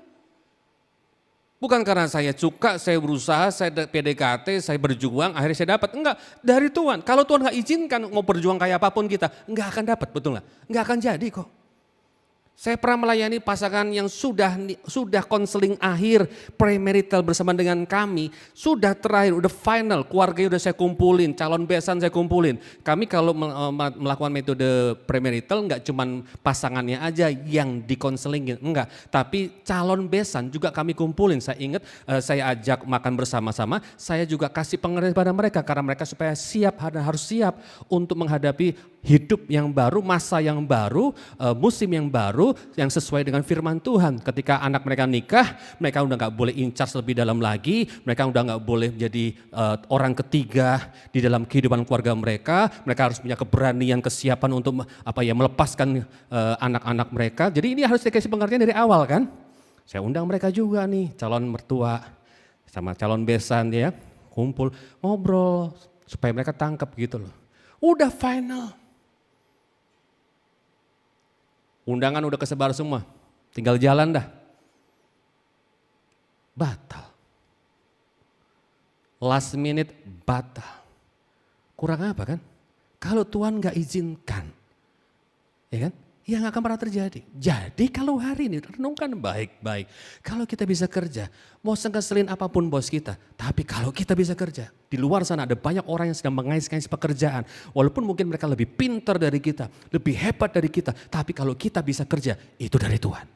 Speaker 3: Bukan karena saya suka, saya berusaha, saya PDKT, saya berjuang, akhirnya saya dapat. Enggak, dari Tuhan. Kalau Tuhan gak izinkan mau berjuang kayak apapun kita, enggak akan dapat, betul gak? Enggak akan jadi kok. Saya pernah melayani pasangan yang sudah konseling akhir premarital bersama dengan kami. Sudah terakhir, udah final, keluarganya udah saya kumpulin, calon besan saya kumpulin. Kami kalau melakukan metode premarital enggak cuman pasangannya aja yang dikonselingin, enggak. Tapi calon besan juga kami kumpulin. Saya ingat saya ajak makan bersama-sama, saya juga kasih pengertian pada mereka. Karena mereka supaya siap, harus siap untuk menghadapi hidup yang baru, masa yang baru, musim yang baru yang sesuai dengan firman Tuhan. Ketika anak mereka nikah, mereka udah gak boleh in charge lebih dalam lagi, mereka udah gak boleh menjadi orang ketiga di dalam kehidupan keluarga mereka. Mereka harus punya keberanian, kesiapan untuk melepaskan anak-anak mereka. Jadi ini harus dikasih pengertian dari awal kan. Saya undang mereka juga nih, calon mertua sama calon besan ya, kumpul, ngobrol supaya mereka tangkap gitu loh. Udah final. Undangan udah kesebar semua, tinggal jalan dah. Batal. Last minute batal. Kurang apa kan? Kalau Tuhan gak izinkan, ya kan? Ya gak akan pernah terjadi. Jadi kalau hari ini renungkan baik-baik. Kalau kita bisa kerja, mau ngeselin apapun bos kita. Tapi kalau kita bisa kerja, di luar sana ada banyak orang yang sedang mengais-ngais pekerjaan. Walaupun mungkin mereka lebih pintar dari kita, lebih hebat dari kita. Tapi kalau kita bisa kerja, itu dari Tuhan.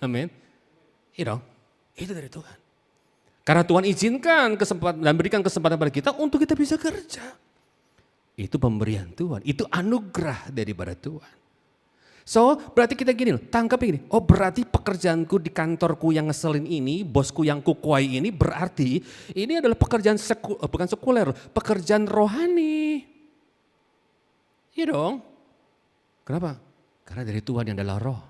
Speaker 3: Amin. Itu dari Tuhan. Karena Tuhan izinkan kesempatan dan berikan kesempatan pada kita untuk kita bisa kerja. Itu pemberian Tuhan, itu anugerah daripada Tuhan. So berarti kita gini loh, tangkap ini. Oh berarti pekerjaanku di kantorku yang ngeselin ini, bosku yang kukuai ini berarti ini adalah pekerjaan bukan sekuler, pekerjaan rohani. Iya dong. Kenapa? Karena dari Tuhan yang adalah roh.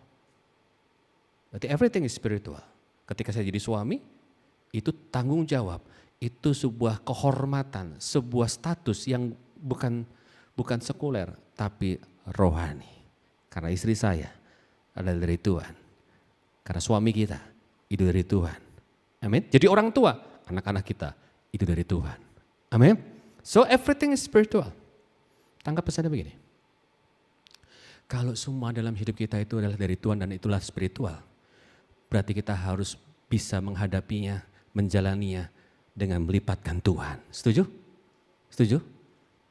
Speaker 3: Berarti everything is spiritual. Ketika saya jadi suami, itu tanggung jawab. Itu sebuah kehormatan, sebuah status yang bukan sekuler, tapi rohani. Karena istri saya adalah dari Tuhan. Karena suami kita itu dari Tuhan. Amin. Jadi orang tua, anak-anak kita itu dari Tuhan. Amin. So everything is spiritual. Tangkap pesannya begini. Kalau semua dalam hidup kita itu adalah dari Tuhan dan itulah spiritual, berarti kita harus bisa menghadapinya, menjalaninya dengan melipatkan Tuhan. Setuju? Setuju?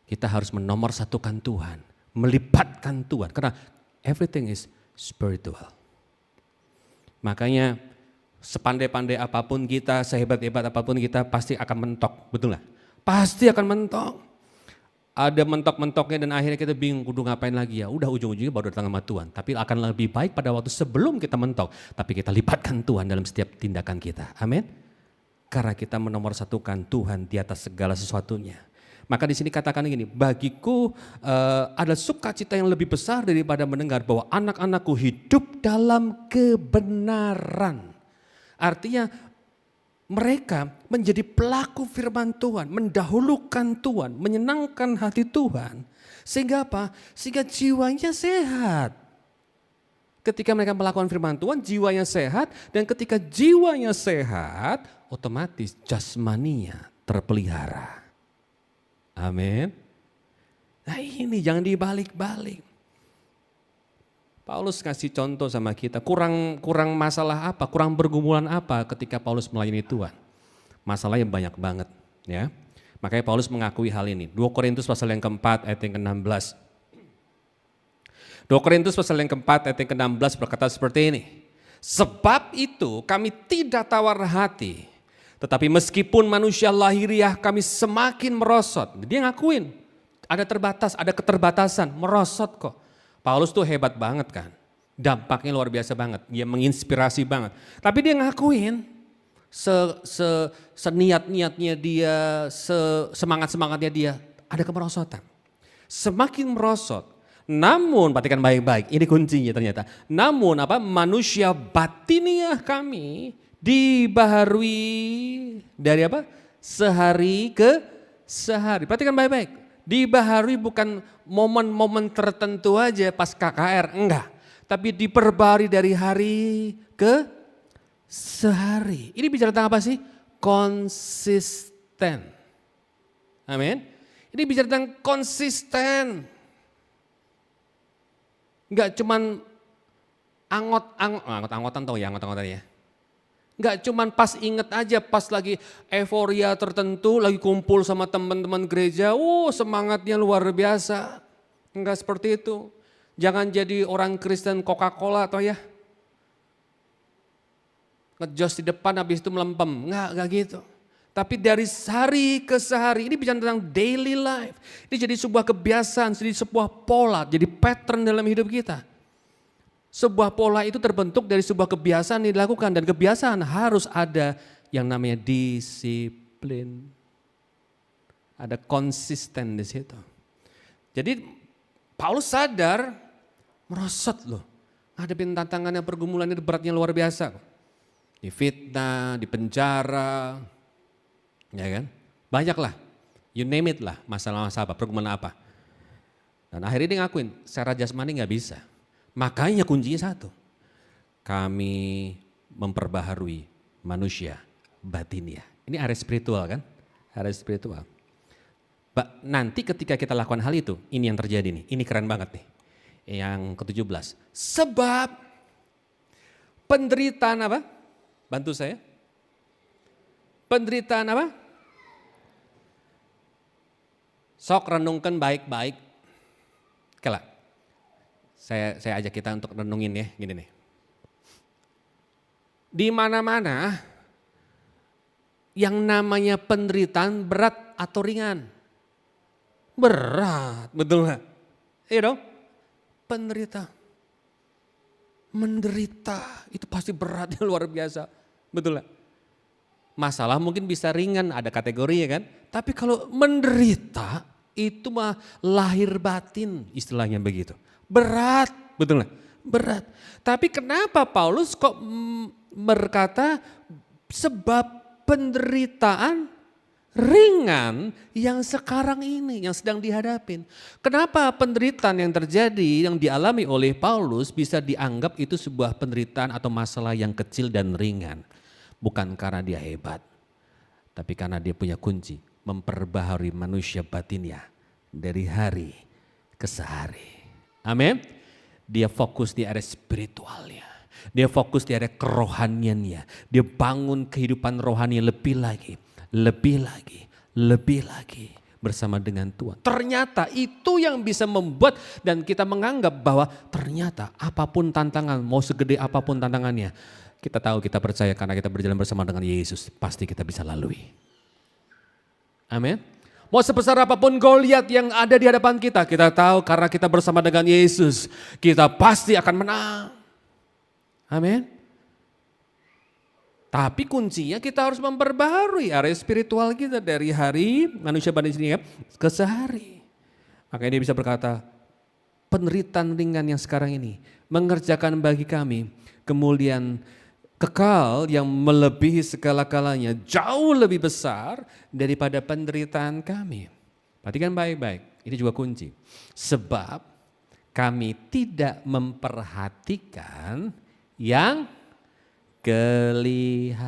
Speaker 3: Kita harus menomorsatukan Tuhan, melipatkan Tuhan. Karena everything is spiritual. Makanya sepandai-pandai apapun kita, sehebat-hebat apapun kita pasti akan mentok. Betul gak? Pasti akan mentok. Ada mentok-mentoknya dan akhirnya kita bingung kudu ngapain lagi ya. Udah ujung-ujungnya baru datang sama Tuhan. Tapi akan lebih baik pada waktu sebelum kita mentok. Tapi kita lipatkan Tuhan dalam setiap tindakan kita. Amin. Karena kita menomorsatukan Tuhan di atas segala sesuatunya. Maka di sini katakan gini, bagiku ada sukacita yang lebih besar daripada mendengar bahwa anak-anakku hidup dalam kebenaran. Artinya mereka menjadi pelaku firman Tuhan, mendahulukan Tuhan, menyenangkan hati Tuhan. Sehingga apa? Sehingga jiwanya sehat. Ketika mereka melakukan firman Tuhan, jiwanya sehat. Dan ketika jiwanya sehat, otomatis jasmaninya terpelihara. Amin. Nah ini jangan dibalik-balik. Paulus kasih contoh sama kita, kurang masalah apa, kurang bergumulan apa ketika Paulus melayani Tuhan. Masalahnya banyak banget ya. Makanya Paulus mengakui hal ini. 2 Korintus pasal yang keempat ayat yang ke-16. 2 Korintus pasal yang keempat ayat yang ke-16 berkata seperti ini. Sebab itu kami tidak tawar hati, tetapi meskipun manusia lahiriah kami semakin merosot. Dia ngakuin ada keterbatasan, merosot kok. Paulus tuh hebat banget kan, dampaknya luar biasa banget, dia menginspirasi banget. Tapi dia ngakuin seniat-niatnya dia, semangat-semangatnya dia, ada kemerosotan. Semakin merosot, namun perhatikan baik-baik, ini kuncinya ternyata. Namun manusia batiniah kami dibaharui dari apa? Sehari ke sehari. Perhatikan baik-baik. Dibaharui bukan momen-momen tertentu aja pas KKR, enggak. Tapi diperbarui dari hari ke sehari. Ini bicara tentang apa sih? Konsisten. Amin. Ini bicara tentang konsisten. Enggak cuman angot-angotan tau ya, angot-angotan ya. Enggak cuman pas inget aja pas lagi euforia tertentu, lagi kumpul sama teman-teman gereja, semangatnya luar biasa. Enggak seperti itu. Jangan jadi orang Kristen Coca-Cola atau ya. Ngejos di depan habis itu melempem, enggak gitu. Tapi dari hari ke sehari, ini bicara tentang daily life. Ini jadi sebuah kebiasaan, jadi sebuah pola, jadi pattern dalam hidup kita. Sebuah pola itu terbentuk dari sebuah kebiasaan yang dilakukan dan kebiasaan harus ada yang namanya disiplin. Ada konsisten di situ. Jadi Paulus sadar merosot loh. Ngadepin tantangannya, pergumulannya beratnya luar biasa. Difitnah, di penjara, ya kan? Banyak lah, you name it lah, masalah-masalah apa, pergumulan apa. Dan akhirnya dia ngakuin, secara jasmani gak bisa. Makanya kuncinya satu, kami memperbaharui manusia batinnya. Ini area spiritual kan, area spiritual. Nanti ketika kita lakukan hal itu, ini yang terjadi nih, ini keren banget nih. Yang ke-17, sebab penderitaan apa? Bantu saya. Penderitaan apa? Sok renungkan baik-baik. Kelak. Saya ajak kita untuk renungin ya, gini nih. Di mana-mana yang namanya penderitaan berat atau ringan. Berat, betul gak? Iya dong, penderita. Menderita, itu pasti beratnya luar biasa, betul gak? Masalah mungkin bisa ringan, ada kategori ya kan. Tapi kalau menderita, Itu mah lahir batin istilahnya begitu. Berat, betul nggak? Berat. Tapi kenapa Paulus kok berkata sebab penderitaan ringan yang sekarang ini, yang sedang dihadapin. Kenapa penderitaan yang terjadi, yang dialami oleh Paulus bisa dianggap itu sebuah penderitaan atau masalah yang kecil dan ringan. Bukan karena dia hebat, tapi karena dia punya kunci, memperbaharui manusia batinnya dari hari ke sehari. Amin. Dia fokus di area spiritualnya. Dia fokus di area kerohaniannya. Dia bangun kehidupan rohani lebih lagi bersama dengan Tuhan. Ternyata itu yang bisa membuat dan kita menganggap bahwa ternyata apapun tantangan, mau segede apapun tantangannya, kita tahu, kita percaya karena kita berjalan bersama dengan Yesus, pasti kita bisa lalui. Amin. Mau sebesar apapun Goliat yang ada di hadapan kita tahu karena kita bersama dengan Yesus, kita pasti akan menang. Amin. Tapi kuncinya kita harus memperbaharui area spiritual kita dari hari manusia pada sini ke sehari. Makanya dia bisa berkata, penderitaan ringan yang sekarang ini mengerjakan bagi kami kemuliaan kekal yang melebihi segala-galanya, jauh lebih besar daripada penderitaan kami. Perhatikan baik-baik, ini juga kunci. Sebab kami tidak memperhatikan yang kelihatan,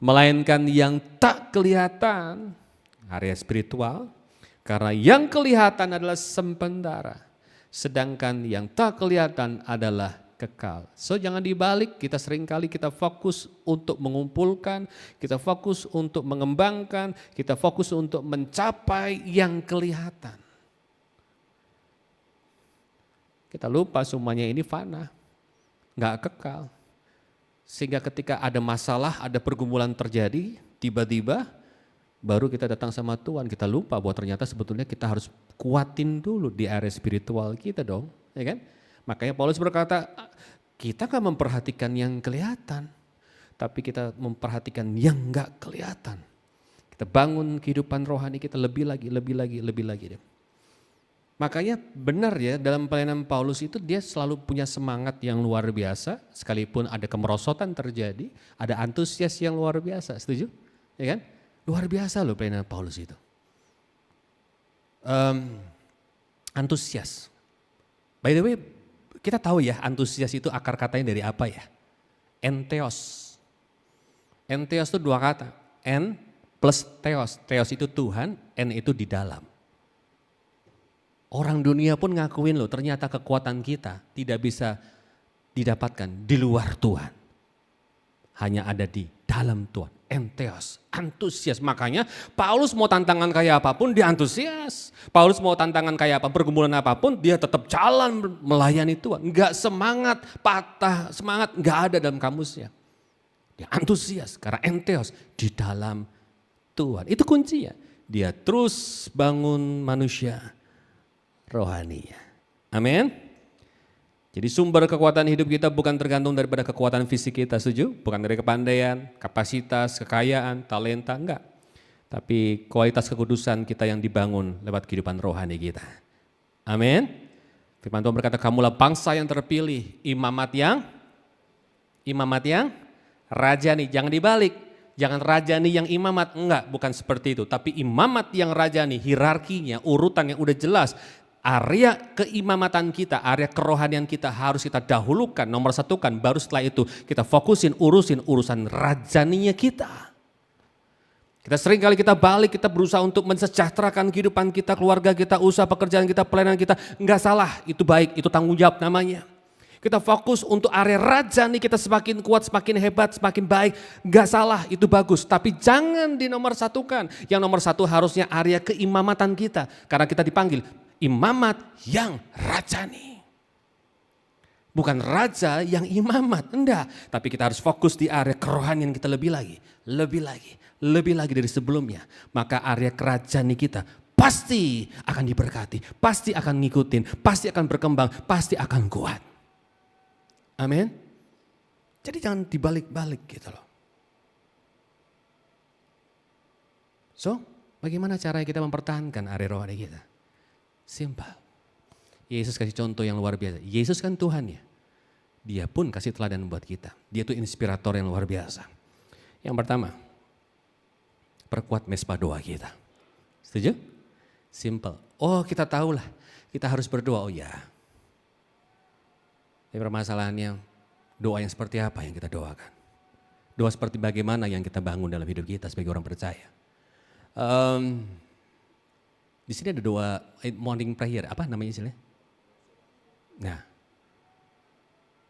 Speaker 3: melainkan yang tak kelihatan, area spiritual, karena yang kelihatan adalah sementara, sedangkan yang tak kelihatan adalah kekal. So jangan dibalik, kita seringkali kita fokus untuk mengumpulkan, kita fokus untuk mengembangkan, kita fokus untuk mencapai yang kelihatan. Kita lupa semuanya ini fana. Nggak kekal. Sehingga ketika ada masalah, ada pergumulan terjadi, tiba-tiba baru kita datang sama Tuhan. Kita lupa bahwa ternyata sebetulnya kita harus kuatin dulu di area spiritual kita dong. Ya kan? Makanya Paulus berkata, kita kan memperhatikan yang kelihatan, tapi kita memperhatikan yang nggak kelihatan. Kita bangun kehidupan rohani kita lebih lagi. Makanya benar ya, dalam pelayanan Paulus itu dia selalu punya semangat yang luar biasa, sekalipun ada kemerosotan terjadi, ada antusias yang luar biasa, setuju? Ya kan? Luar biasa loh pelayanan Paulus itu. Antusias. By the way, kita tahu ya antusias itu akar katanya dari apa ya? Entheos. Entheos itu dua kata, en plus theos. Theos itu Tuhan, en itu di dalam. Orang dunia pun ngakuin loh, ternyata kekuatan kita tidak bisa didapatkan di luar Tuhan. Hanya ada di dalam Tuhan. Entheos, antusias. Makanya Paulus mau tantangan kayak apapun dia antusias. Paulus mau tantangan kayak apa, pergumulan apapun dia tetap jalan melayani Tuhan. Enggak semangat, patah semangat, enggak ada dalam kamusnya. Dia antusias karena entheos di dalam Tuhan. Itu kuncinya. Dia terus bangun manusia rohaninya. Amin. Jadi sumber kekuatan hidup kita bukan tergantung daripada kekuatan fisik kita, setuju? Bukan dari kepandaian, kapasitas, kekayaan, talenta, enggak. Tapi kualitas kekudusan kita yang dibangun lewat kehidupan rohani kita. Amin. Firman Tuhan berkata, kamulah bangsa yang terpilih, imamat yang rajani. Jangan dibalik, jangan rajani yang imamat, enggak, bukan seperti itu. Tapi imamat yang rajani, hierarkinya, urutan yang udah jelas. Area keimamatan kita, area kerohanian kita harus kita dahulukan, nomor satukan, baru setelah itu kita fokusin urusan rajaninya kita. Kita sering kali kita balik, kita berusaha untuk mensejahterakan kehidupan kita, keluarga kita, usaha pekerjaan kita, pelayanan kita. Enggak salah, itu baik, itu tanggung jawab namanya. Kita fokus untuk area rajani kita semakin kuat, semakin hebat, semakin baik. Enggak salah, itu bagus. Tapi jangan dinomor satukan. Yang nomor satu harusnya area keimamatan kita. Karena kita dipanggil imamat yang rajani. Bukan raja yang imamat, enggak. Tapi kita harus fokus di area kerohanian kita lebih lagi dari sebelumnya. Maka area kerajaan kita pasti akan diberkati, pasti akan ngikutin, pasti akan berkembang, pasti akan kuat. Amin. Jadi jangan dibalik-balik gitu loh. So, Bagaimana caranya kita mempertahankan area rohani kita? Simpel. Yesus kasih contoh yang luar biasa. Yesus kan Tuhan ya. Dia pun kasih teladan buat kita. Dia tuh inspirator yang luar biasa. Yang pertama, perkuat mesbah doa kita. Setuju? Simple. Oh kita tahu lah, kita harus berdoa. Oh ya. Tapi permasalahannya, doa yang seperti apa yang kita doakan? Doa seperti bagaimana yang kita bangun dalam hidup kita sebagai orang percaya? Di sini ada doa morning prayer, apa namanya istilahnya? Nah,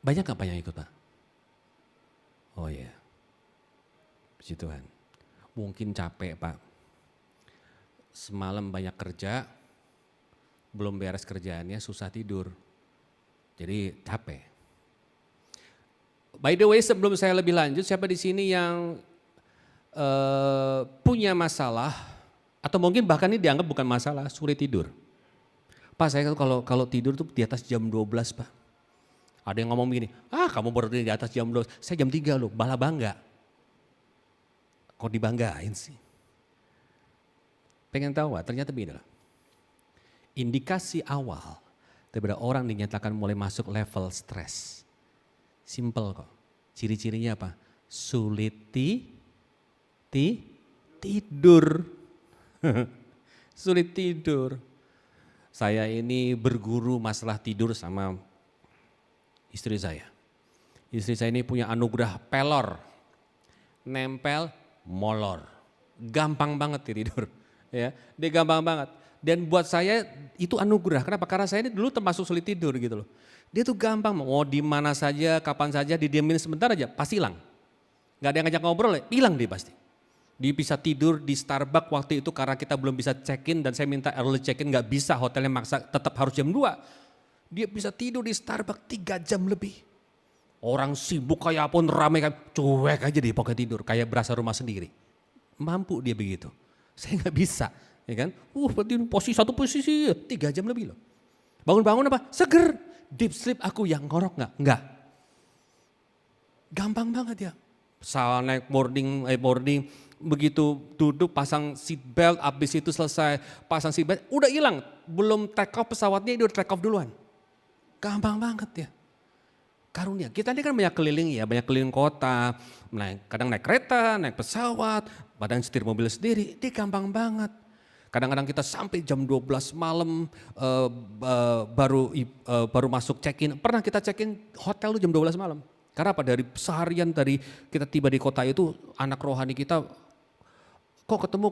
Speaker 3: banyak apa yang ikut Pak? Oh iya, puji Tuhan. Mungkin capek Pak, semalam banyak kerja, belum beres kerjaannya, susah tidur. Jadi capek. By the way, sebelum saya lebih lanjut, siapa di sini yang punya masalah atau mungkin bahkan ini dianggap bukan masalah, sulit tidur? Pak, saya kalau tidur tuh di atas jam 12 Pak. Ada yang ngomong begini, kamu baru di atas jam 12, saya jam 3 loh, malah bangga. Kok dibanggain sih? Pengen tahu ternyata begini loh. Indikasi awal daripada orang dinyatakan mulai masuk level stres. Simple kok. Ciri-cirinya apa? Sulit tidur. Sulit tidur. Saya ini berguru masalah tidur sama istri saya. Istri saya ini punya anugerah pelor. Nempel, molor. Gampang banget tidur. Ya, dia gampang banget. Dan buat saya itu anugerah. Kenapa? Karena saya ini dulu termasuk sulit tidur gitu loh. Dia tuh gampang, mau di mana saja, kapan saja, didiemin sebentar aja, pasti hilang. Gak ada yang ngajak ngobrol, hilang dia pasti. Dia bisa tidur di Starbucks waktu itu karena kita belum bisa check-in dan saya minta early check-in, gak bisa, hotelnya maksa tetap harus jam 2. Dia bisa tidur di Starbucks 3 jam lebih. Orang sibuk kayak apapun, ramai kayak cuek aja dia pokoknya tidur, kayak berasa rumah sendiri. Mampu dia begitu, saya gak bisa. Ya kan? Satu posisi 3 jam lebih loh. Bangun-bangun apa? Seger. Deep sleep aku yang ngorok gak? Enggak. Gampang banget ya. Salah naik boarding, begitu duduk pasang seat belt, abis itu selesai pasang seat belt, udah hilang. Belum take off pesawatnya, dia udah take off duluan. Gampang banget ya. Karunia. Kita ini kan banyak keliling ya, banyak keliling kota. Kadang naik kereta, naik pesawat, kadang setir mobil sendiri, dia gampang banget. Kadang-kadang kita sampai jam 12 malam baru masuk check-in. Pernah kita check-in hotel tuh jam 12 malam. Karena apa? Dari seharian dari kita tiba di kota itu, anak rohani kita, ketemu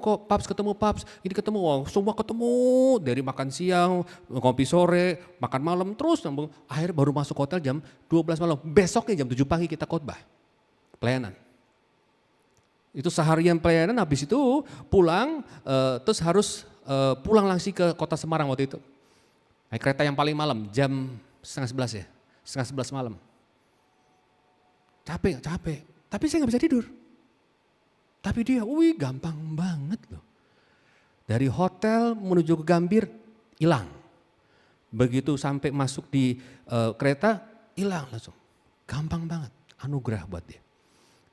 Speaker 3: paps, ini ketemu, semua ketemu. Dari makan siang, kopi sore, makan malam, terus nyambung. Akhirnya baru masuk hotel jam 12 malam. Besoknya jam 7 pagi kita khotbah, pelayanan. Itu seharian pelayanan, habis itu pulang, terus harus pulang langsung ke kota Semarang waktu itu. Naik kereta yang paling malam, jam 10:30 ya, 10:30 malam. Capek, tapi saya gak bisa tidur. Tapi dia, gampang banget loh. Dari hotel menuju ke Gambir, hilang. Begitu sampai masuk di kereta, hilang langsung. Gampang banget, anugerah buat dia.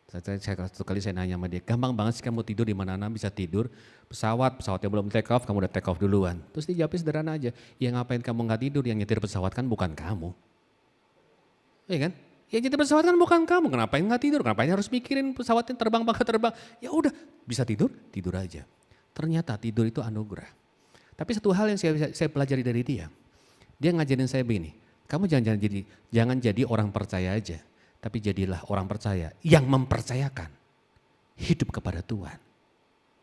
Speaker 3: Satu kali saya nanya sama dia, gampang banget sih kamu tidur di mana-mana bisa tidur. Pesawatnya belum take off, kamu udah take off duluan. Terus dia jawabnya sederhana aja, ya ngapain kamu gak tidur, yang nyetir pesawat kan bukan kamu. Iya kan? Yang nyetir pesawat kan bukan kamu, ngapain gak tidur, ngapain harus mikirin pesawatnya terbang. Ya udah, bisa tidur aja. Ternyata tidur itu anugerah. Tapi satu hal yang saya pelajari dari dia ngajarin saya begini, kamu jangan jadi orang percaya aja. Tapi jadilah orang percaya yang mempercayakan hidup kepada Tuhan.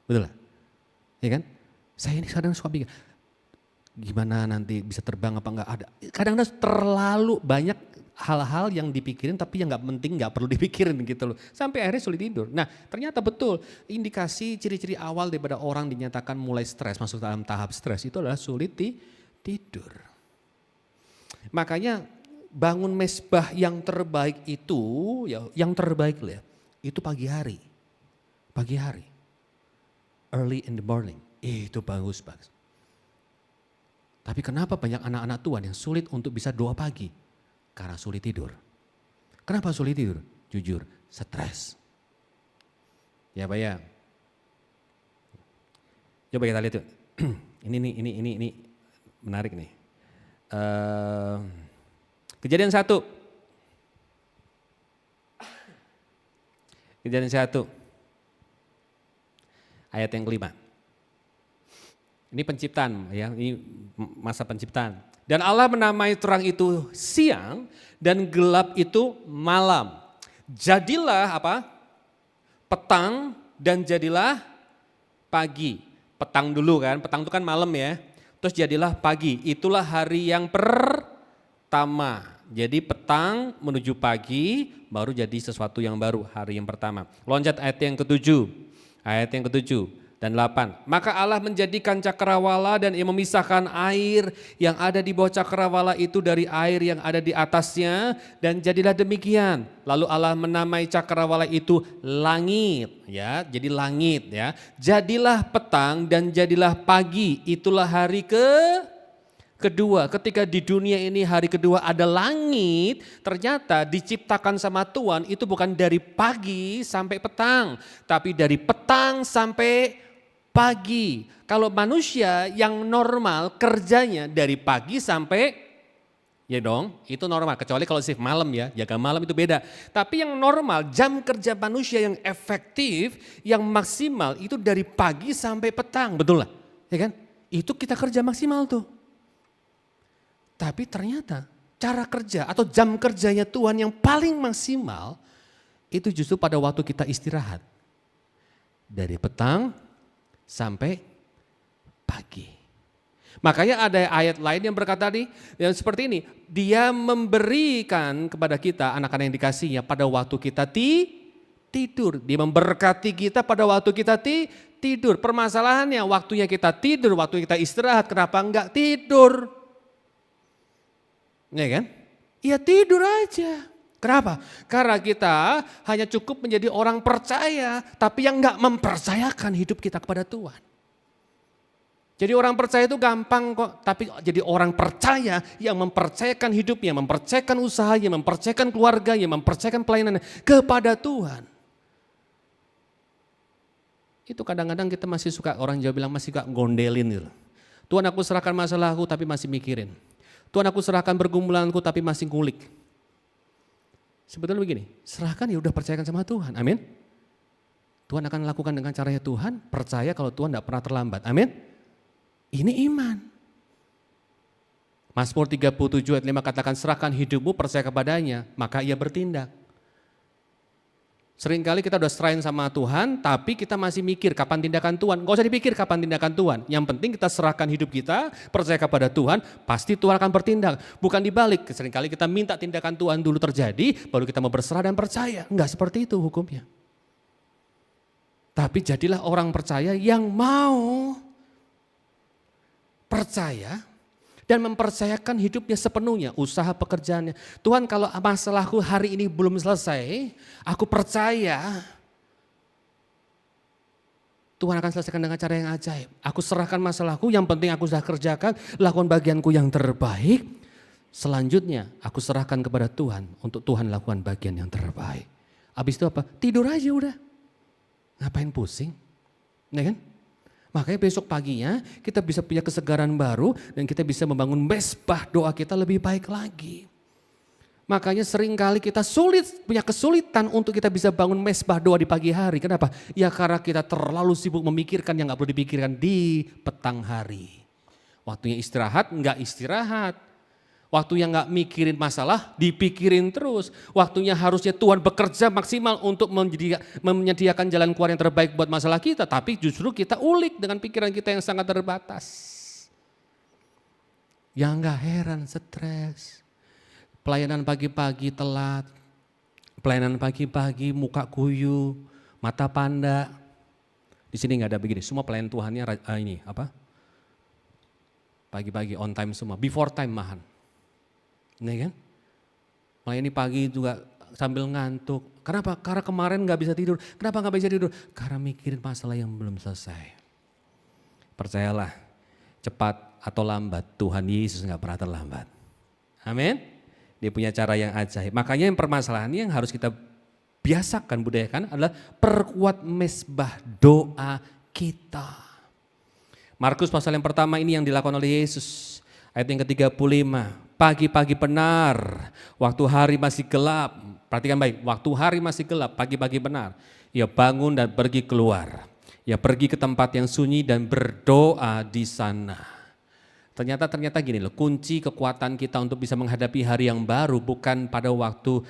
Speaker 3: Betul lah? Ya kan? Saya ini kadang suka pikir, gimana nanti bisa terbang apa enggak ada. Kadang-kadang terlalu banyak hal-hal yang dipikirin tapi yang gak penting, gak perlu dipikirin gitu loh. Sampai akhirnya sulit tidur. Nah ternyata betul indikasi ciri-ciri awal daripada orang dinyatakan mulai stres, masuk dalam tahap stres itu adalah sulit tidur. Makanya bangun mesbah yang terbaik itu, yang terbaik lah ya, itu pagi hari. Early in the morning, itu bagus. Tapi kenapa banyak anak-anak Tuhan yang sulit untuk bisa doa pagi? Karena sulit tidur. Kenapa sulit tidur? Jujur, stres. Ya Pak ya. Coba kita lihat tuh. Ini menarik nih. Kejadian 1. Kejadian 1. Ayat yang kelima. Ini penciptaan ya, ini masa penciptaan. Dan Allah menamai terang itu siang dan gelap itu malam. Jadilah apa? Petang dan jadilah pagi. Petang dulu kan, petang itu kan malam ya. Terus jadilah pagi, itulah hari yang pertama. Jadi petang menuju pagi baru jadi sesuatu yang baru, hari yang pertama. Loncat ayat yang ke-7. Ayat yang ke-7 dan 8. Maka Allah menjadikan cakrawala dan ia memisahkan air yang ada di bawah cakrawala itu dari air yang ada di atasnya, dan jadilah demikian. Lalu Allah menamai cakrawala itu langit, ya. Jadi langit ya. Jadilah petang dan jadilah pagi, itulah hari kedua. Ketika di dunia ini hari kedua ada langit, ternyata diciptakan sama Tuhan itu bukan dari pagi sampai petang, tapi dari petang sampai pagi. Kalau manusia yang normal kerjanya dari pagi sampai, ya dong, itu normal. Kecuali kalau shift malam ya, jaga malam itu beda. Tapi yang normal, jam kerja manusia yang efektif, yang maksimal itu dari pagi sampai petang, betul lah, ya kan? Itu kita kerja maksimal tuh. Tapi ternyata cara kerja atau jam kerjanya Tuhan yang paling maksimal itu justru pada waktu kita istirahat. Dari petang sampai pagi. Makanya ada ayat lain yang berkata yang seperti ini. Dia memberikan kepada kita anak-anak yang dikasihnya pada waktu kita tidur. Dia memberkati kita pada waktu kita tidur. Permasalahannya waktunya kita tidur, waktu kita istirahat, kenapa enggak tidur? Ya kan? Ya tidur aja. Kenapa? Karena kita hanya cukup menjadi orang percaya, tapi yang enggak mempercayakan hidup kita kepada Tuhan. Jadi orang percaya itu gampang kok, tapi jadi orang percaya yang mempercayakan hidupnya, mempercayakan usahanya, mempercayakan keluarganya, mempercayakan pelayanannya kepada Tuhan. Itu kadang-kadang kita masih suka, orang Jawa bilang masih suka gondelin gitu. Tuhan aku serahkan masalahku tapi masih mikirin. Tuhan aku serahkan pergumulanku tapi masih ngulik. Sebetulnya begini, serahkan ya udah percayakan sama Tuhan, amin. Tuhan akan lakukan dengan caranya Tuhan, percaya kalau Tuhan tidak pernah terlambat, amin. Ini iman. Mazmur 37 ayat 5 katakan serahkan hidupmu percaya kepadanya, maka ia bertindak. Seringkali kita udah serahin sama Tuhan, tapi kita masih mikir kapan tindakan Tuhan. Gak usah dipikir kapan tindakan Tuhan. Yang penting kita serahkan hidup kita, percaya kepada Tuhan, pasti Tuhan akan bertindak. Bukan dibalik, seringkali kita minta tindakan Tuhan dulu terjadi, baru kita mau berserah dan percaya. Enggak seperti itu hukumnya. Tapi jadilah orang percaya yang mau percaya dan mempercayakan hidupnya sepenuhnya, usaha pekerjaannya. Tuhan kalau masalahku hari ini belum selesai, aku percaya Tuhan akan selesaikan dengan cara yang ajaib. Aku serahkan masalahku, yang penting aku sudah kerjakan, lakukan bagianku yang terbaik. Selanjutnya aku serahkan kepada Tuhan untuk Tuhan lakukan bagian yang terbaik. Habis itu apa? Tidur aja udah. Ngapain pusing? Ya kan? Makanya besok paginya kita bisa punya kesegaran baru dan kita bisa membangun mesbah doa kita lebih baik lagi. Makanya seringkali kita punya kesulitan untuk kita bisa bangun mesbah doa di pagi hari. Kenapa? Ya karena kita terlalu sibuk memikirkan yang gak perlu dipikirkan di petang hari. Waktunya istirahat, enggak istirahat. Waktunya nggak mikirin masalah, dipikirin terus. Waktunya harusnya Tuhan bekerja maksimal untuk menyediakan jalan keluar yang terbaik buat masalah kita. Tapi justru kita ulik dengan pikiran kita yang sangat terbatas. Yang nggak heran stres. Pelayanan pagi-pagi telat. Pelayanan pagi-pagi muka kuyu, mata panda. Di sini nggak ada begini, semua pelayanan Tuhannya ini apa? Pagi-pagi on time semua, before time mahan. Nih kan, melayani pagi juga sambil ngantuk. Kenapa? Karena kemarin gak bisa tidur. Kenapa gak bisa tidur? Karena mikirin masalah yang belum selesai. Percayalah, cepat atau lambat Tuhan Yesus gak pernah terlambat. Amin. Dia punya cara yang ajaib. Makanya yang permasalahannya yang harus kita biasakan, budayakan adalah perkuat mesbah doa kita. Markus pasal yang pertama ini yang dilakukan oleh Yesus. Ayat yang ke-35. Pagi-pagi benar, waktu hari masih gelap. Perhatikan baik, waktu hari masih gelap, pagi-pagi benar. Ia bangun dan pergi keluar. Ia pergi ke tempat yang sunyi dan berdoa di sana. Ternyata gini loh, kunci kekuatan kita untuk bisa menghadapi hari yang baru bukan pada waktu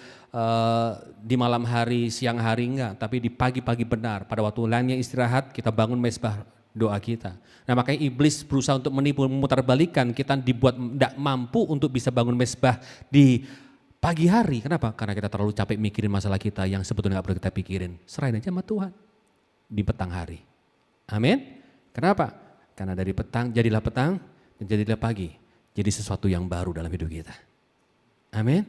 Speaker 3: di malam hari, siang hari enggak, tapi di pagi-pagi benar. Pada waktu lainnya istirahat, kita bangun mesbah doa kita. Nah makanya iblis berusaha untuk menipu, memutarbalikkan kita dibuat tidak mampu untuk bisa bangun mesbah di pagi hari. Kenapa? Karena kita terlalu capek mikirin masalah kita yang sebetulnya gak perlu kita pikirin. Serahin aja sama Tuhan di petang hari. Amin. Kenapa? Karena dari petang jadilah petang dan jadilah pagi. Jadi sesuatu yang baru dalam hidup kita. Amin.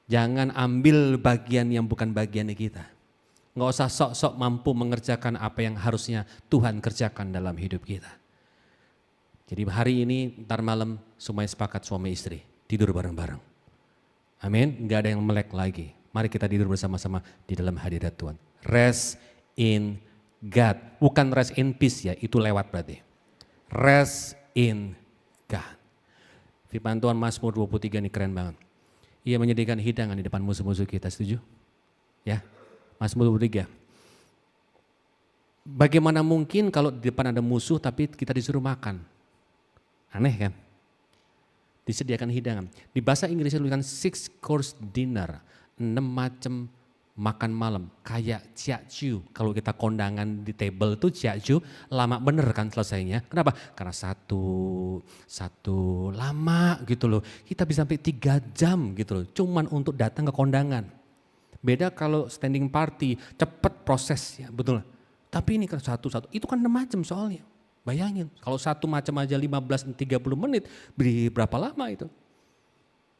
Speaker 3: Jangan ambil bagian yang bukan bagiannya kita. Nggak usah sok-sok mampu mengerjakan apa yang harusnya Tuhan kerjakan dalam hidup kita. Jadi hari ini, ntar malam semuanya sepakat suami istri, tidur bareng-bareng. Amin, nggak ada yang melek lagi. Mari kita tidur bersama-sama di dalam hadirat Tuhan. Rest in God, bukan rest in peace ya, itu lewat berarti. Rest in God. Firman Tuhan Mazmur 23 ini keren banget. Ia menyediakan hidangan di depan musuh-musuh kita, setuju? Ya. Mazmur 23. Bagaimana mungkin kalau di depan ada musuh tapi kita disuruh makan? Aneh kan? Disediakan hidangan. Di bahasa Inggrisnya tulisan 6 course dinner, 6 macam makan malam. Kayak jiaju. Kalau kita kondangan di table itu jiaju lama bener kan selesainya. Kenapa? Karena satu lama gitu loh. Kita bisa sampai 3 jam gitu loh. Cuman untuk datang ke kondangan. Beda kalau standing party, cepat prosesnya, betul. Tapi ini kan satu-satu, itu kan 6 macam soalnya. Bayangin, kalau satu macam aja 15-30 menit, beri berapa lama itu.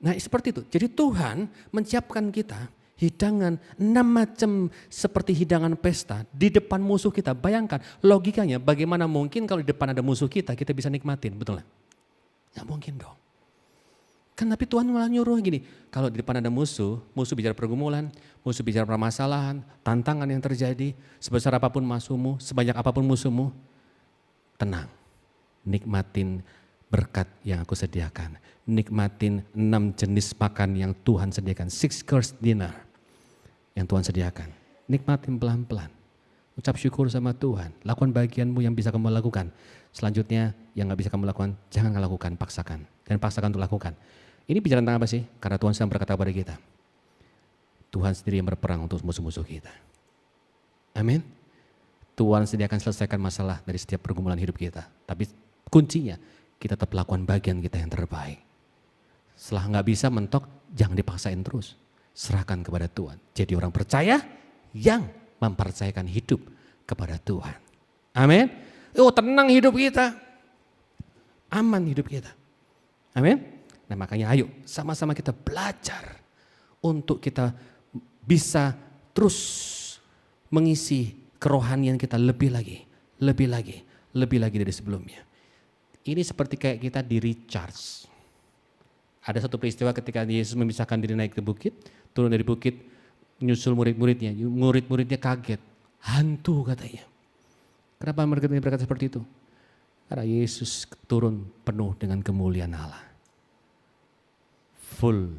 Speaker 3: Nah seperti itu, jadi Tuhan menyiapkan kita hidangan 6 macam seperti hidangan pesta di depan musuh kita. Bayangkan logikanya bagaimana mungkin kalau di depan ada musuh kita bisa nikmatin, betul gak? Gak mungkin dong. Kan tapi Tuhan malah nyuruh gini, kalau di depan ada musuh bicara pergumulan, musuh bicara permasalahan, tantangan yang terjadi, sebesar apapun musuhmu, sebanyak apapun musuhmu, tenang, nikmatin berkat yang aku sediakan, nikmatin 6 jenis makan yang Tuhan sediakan, 6 course dinner yang Tuhan sediakan, nikmatin pelan-pelan, ucap syukur sama Tuhan, lakukan bagianmu yang bisa kamu lakukan, selanjutnya yang gak bisa kamu lakukan, jangan lakukan, paksakan, dan paksakan untuk lakukan. Ini bicara tentang apa sih? Karena Tuhan sedang berkata kepada kita. Tuhan sendiri yang berperang untuk musuh-musuh kita. Amin. Tuhan sediakan selesaikan masalah dari setiap pergumulan hidup kita. Tapi kuncinya kita tetap lakukan bagian kita yang terbaik. Setelah gak bisa mentok, jangan dipaksain terus. Serahkan kepada Tuhan. Jadi orang percaya yang mempercayakan hidup kepada Tuhan. Amin. Oh tenang hidup kita. Aman hidup kita. Amin. Nah makanya ayo sama-sama kita belajar untuk kita bisa terus mengisi kerohanian kita lebih lagi dari sebelumnya. Ini seperti kayak kita di recharge. Ada satu peristiwa ketika Yesus memisahkan diri naik ke bukit, turun dari bukit, nyusul murid-muridnya kaget, hantu katanya. Kenapa mereka berkata seperti itu? Karena Yesus turun penuh dengan kemuliaan Allah. Full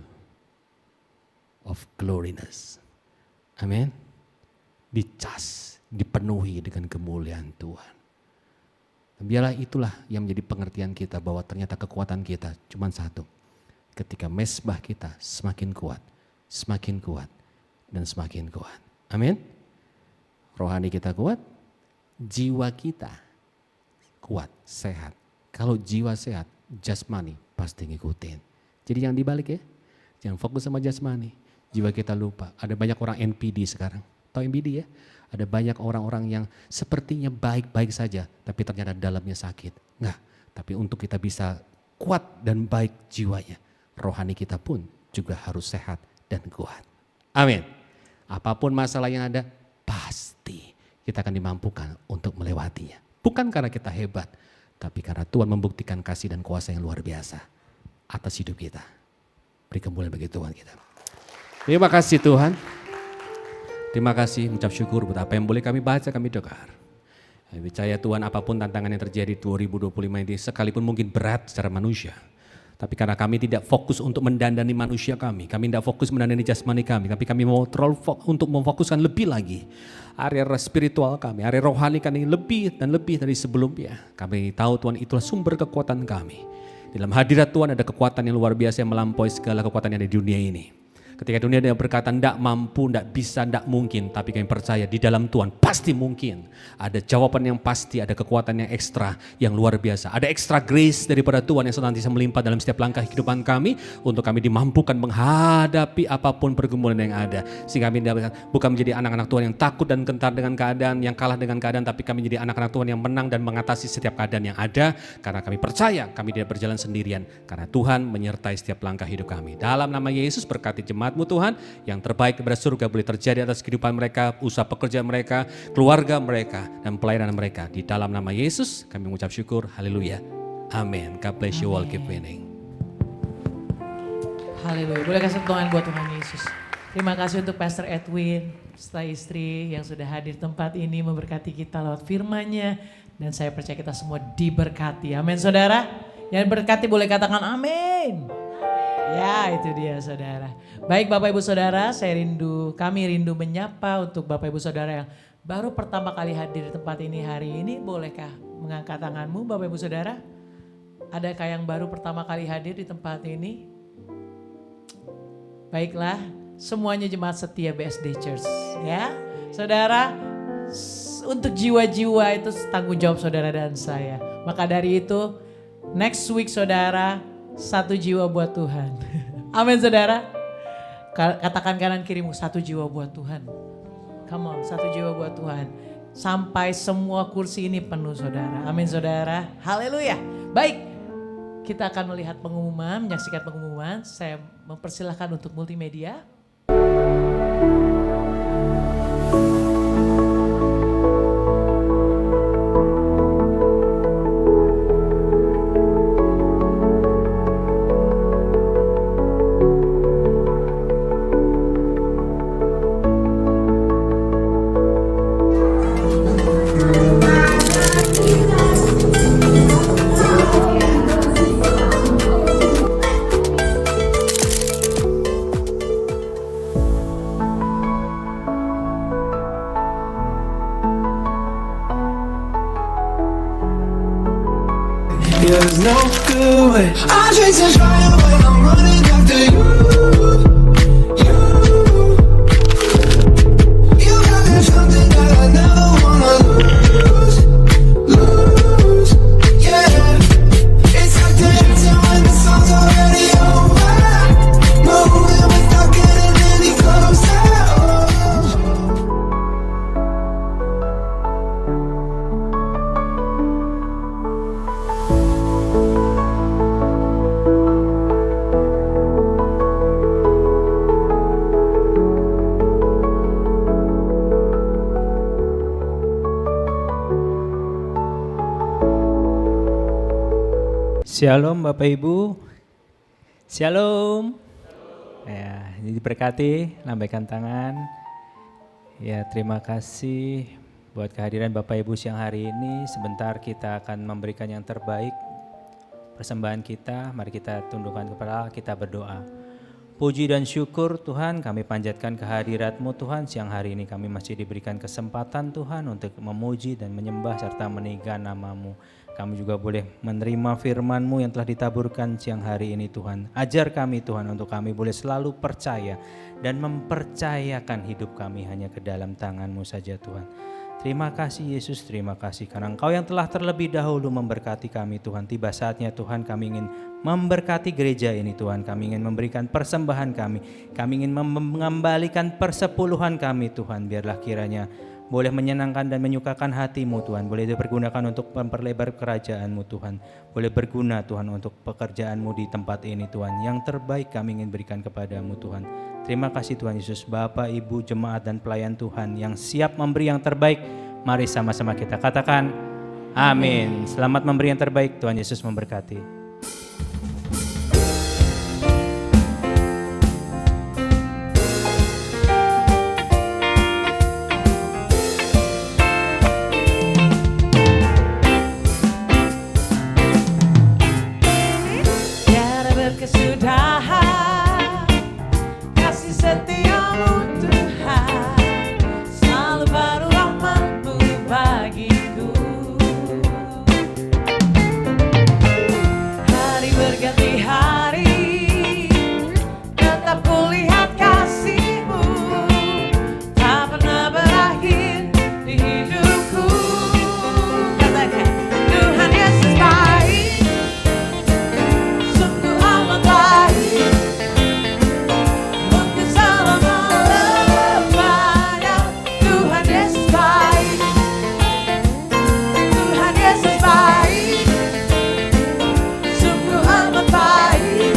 Speaker 3: of gloriness. Amin. Dicas, dipenuhi dengan kemuliaan Tuhan. Biarlah itulah yang menjadi pengertian kita bahwa ternyata kekuatan kita cuma satu. Ketika mesbah kita semakin kuat, dan semakin kuat. Amin. Rohani kita kuat, jiwa kita kuat, sehat. Kalau jiwa sehat, jasmani pasti ngikutin. Jadi jangan dibalik ya, jangan fokus sama jasmani. Jiwa kita lupa, ada banyak orang NPD sekarang. Tahu NPD ya? Ada banyak orang-orang yang sepertinya baik-baik saja, tapi ternyata dalamnya sakit. Enggak, tapi untuk kita bisa kuat dan baik jiwanya, rohani kita pun juga harus sehat dan kuat. Amin. Apapun masalah yang ada, pasti kita akan dimampukan untuk melewatinya. Bukan karena kita hebat, tapi karena Tuhan membuktikan kasih dan kuasa yang luar biasa atas hidup kita. Beri kemuliaan bagi Tuhan kita. Terima kasih Tuhan. Terima kasih, mengucap syukur buat apa yang boleh kami baca, kami dengar. Kami percaya Tuhan apapun tantangan yang terjadi 2025 ini sekalipun mungkin berat secara manusia. Tapi karena kami tidak fokus untuk mendandani manusia kami tidak fokus mendandani jasmani kami, tapi kami mau untuk memfokuskan lebih lagi area spiritual kami, area rohani kami lebih dan lebih dari sebelumnya. Kami tahu Tuhan itulah sumber kekuatan kami. Dalam hadirat Tuhan ada kekuatan yang luar biasa yang melampaui segala kekuatan yang ada di dunia ini. Ketika dunia dia berkata tidak mampu, tidak bisa, tidak mungkin, tapi kami percaya di dalam Tuhan pasti mungkin. Ada jawaban yang pasti, ada kekuatan yang ekstra, yang luar biasa. Ada extra grace daripada Tuhan yang senantiasa melimpah dalam setiap langkah kehidupan kami, untuk kami dimampukan menghadapi apapun pergumulan yang ada. Sehingga kami bukan menjadi anak-anak Tuhan yang takut dan gentar dengan keadaan, yang kalah dengan keadaan, tapi kami menjadi anak-anak Tuhan yang menang dan mengatasi setiap keadaan yang ada. Karena kami percaya kami tidak berjalan sendirian, karena Tuhan menyertai setiap langkah hidup kami. Dalam nama Yesus berkati jemaat Tuhan, yang terbaik kepada surga boleh terjadi atas kehidupan mereka, usaha pekerjaan mereka, keluarga mereka, dan pelayanan mereka. Di dalam nama Yesus kami mengucap syukur, haleluya, amin. God bless you all, keep winning.
Speaker 1: Haleluya, boleh kasih tangan buat Tuhan Yesus. Terima kasih untuk Pastor Edwin, serta istri yang sudah hadir tempat ini memberkati kita lewat firman-Nya, dan saya percaya kita semua diberkati, amin saudara. Yang berkati boleh katakan amin. Ya, itu dia saudara. Baik Bapak Ibu Saudara, kami rindu menyapa untuk Bapak Ibu Saudara yang baru pertama kali hadir di tempat ini hari ini. Bolehkah mengangkat tanganmu Bapak Ibu Saudara? Adakah yang baru pertama kali hadir di tempat ini? Baiklah, semuanya jemaat setia BSD Church ya. Saudara, untuk jiwa-jiwa itu tanggung jawab saudara dan saya. Maka dari itu, next week saudara, 1 jiwa buat Tuhan. Amin saudara. Katakan kanan kirimu, 1 jiwa buat Tuhan. Come on, 1 jiwa buat Tuhan. Sampai semua kursi ini penuh saudara. Amin saudara. Haleluya. Baik, kita akan melihat pengumuman, menyaksikan pengumuman. Saya mempersilahkan untuk multimedia.
Speaker 4: There's no good way. I'm chasing fire when I'm running after you. You got me something that I never wanna lose. Yeah, it's like dancing when the song's already over. Moving without getting any closer.
Speaker 5: Shalom Bapak Ibu, Shalom. Ya, ini diberkati, lambaikan tangan. Ya, terima kasih buat kehadiran Bapak Ibu siang hari ini. Sebentar kita akan memberikan yang terbaik persembahan kita. Mari kita tundukkan kepala, kita berdoa. Puji dan syukur Tuhan, kami panjatkan kehadirat-Mu Tuhan. Siang hari ini kami masih diberikan kesempatan Tuhan untuk memuji dan menyembah serta meninggikan nama-Mu. Kami juga boleh menerima firman-Mu yang telah ditaburkan siang hari ini Tuhan. Ajar kami Tuhan untuk kami boleh selalu percaya dan mempercayakan hidup kami hanya ke dalam tangan-Mu saja Tuhan. Terima kasih Yesus, terima kasih karena Engkau yang telah terlebih dahulu memberkati kami Tuhan. Tiba saatnya Tuhan kami ingin memberkati gereja ini Tuhan. Kami ingin memberikan persembahan kami. Kami ingin mengembalikan persepuluhan kami Tuhan. Biarlah kiranya boleh menyenangkan dan menyukakan hati-Mu Tuhan. Boleh dipergunakan untuk memperlebar kerajaan-Mu Tuhan. Boleh berguna Tuhan untuk pekerjaan-Mu di tempat ini Tuhan. Yang terbaik kami ingin berikan kepada-Mu Tuhan. Terima kasih Tuhan Yesus, Bapak, Ibu, jemaat dan pelayan Tuhan yang siap memberi yang terbaik. Mari sama-sama kita katakan amin. Selamat memberi yang terbaik, Tuhan Yesus memberkati.
Speaker 1: Tuhan, kasih setiamu Tuhan, selalu baru rahmat-Mu bagiku. Hari berganti hari, tetap kulihat kasih-Mu, tak pernah berakhir di hidupku. Katakan, Tuhan Yesus baik, sungguh amat baik, untuk selama-lamanya. Tuhan Yesus baik, Tuhan Yesus baik, sungguh amat baik,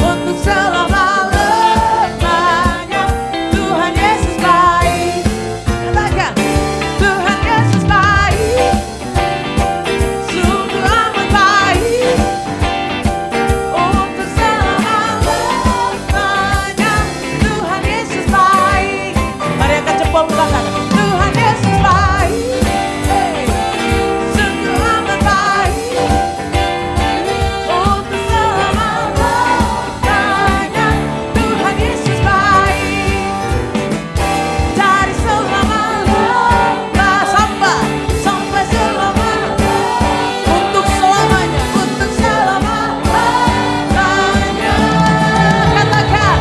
Speaker 1: untuk selama-lamanya. Tuhan Yesus baik. Katakan, Tuhan Yesus baik, sungguh amat baik, untuk selama-lamanya. Tuhan Yesus baik. Mari angkat jempol belakang. Tuhan Yesus baik, hey, sungguh amat baik, untuk selama-lamanya. Tuhan Yesus baik, dari selama-lamanya sampai selama-lamanya, untuk selamanya, untuk selama-lamanya. Katakan,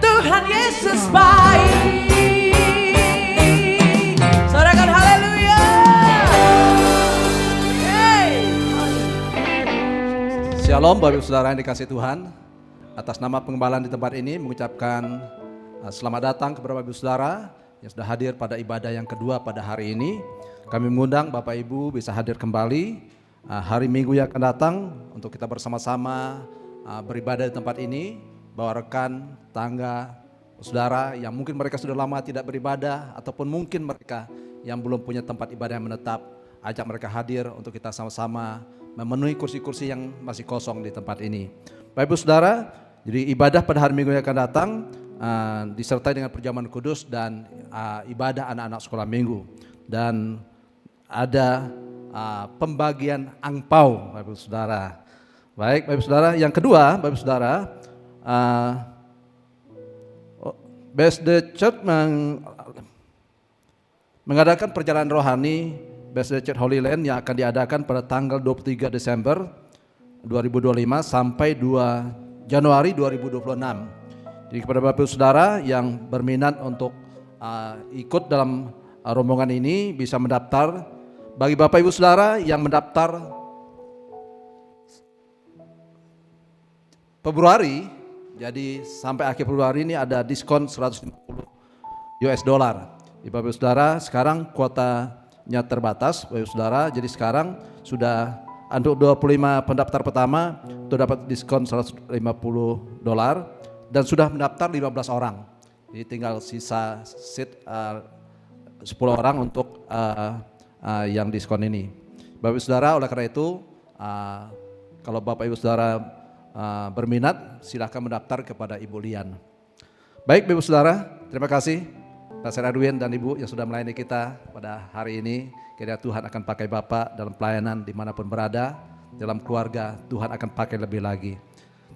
Speaker 1: Tuhan Yesus baik. Sorakan haleluya. Hey.
Speaker 6: Shalom Bapak Ibu Saudara yang dikasihi Tuhan. Atas nama pengembalaan di tempat ini mengucapkan selamat datang kepada Bapak Ibu Saudara yang sudah hadir pada ibadah yang kedua pada hari ini. Kami mengundang Bapak Ibu bisa hadir kembali hari Minggu yang akan datang untuk kita bersama-sama beribadah di tempat ini. Bawa rekan, tangga, saudara yang mungkin mereka sudah lama tidak beribadah ataupun mungkin mereka yang belum punya tempat ibadah yang menetap. Ajak mereka hadir untuk kita sama-sama memenuhi kursi-kursi yang masih kosong di tempat ini. Bapak Ibu Saudara, jadi ibadah pada hari Minggu yang akan datang disertai dengan perjamuan kudus dan ibadah anak-anak sekolah minggu. Dan ada pembagian angpau Bapak Ibu Saudara. Baik Bapak Ibu Saudara, yang kedua Bapak Ibu Saudara, BSD Church mengadakan perjalanan rohani BSD Church Holy Land yang akan diadakan pada tanggal 23 Desember 2025 sampai 2 Januari 2026. Jadi kepada Bapak Ibu Saudara yang berminat untuk ikut dalam rombongan ini bisa mendaftar. Bagi Bapak Ibu Saudara yang mendaftar Februari, jadi sampai akhir Februari ini ada diskon 150 US dollar. Bapak Ibu Saudara, sekarang kuotanya terbatas Bapak Ibu Saudara, jadi sekarang sudah untuk 25 pendaftar pertama itu dapat diskon 150 dolar dan sudah mendaftar 15 orang. Jadi tinggal sisa seat 10 orang untuk yang diskon ini. Bapak Ibu Saudara, oleh karena itu kalau Bapak Ibu Saudara berminat silahkan mendaftar kepada Ibu Lian. Baik Bapak Ibu Saudara, terima kasih Pastor Edwin dan Ibu yang sudah melayani kita pada hari ini. Kiranya Tuhan akan pakai Bapak dalam pelayanan dimanapun berada, dalam keluarga Tuhan akan pakai lebih lagi.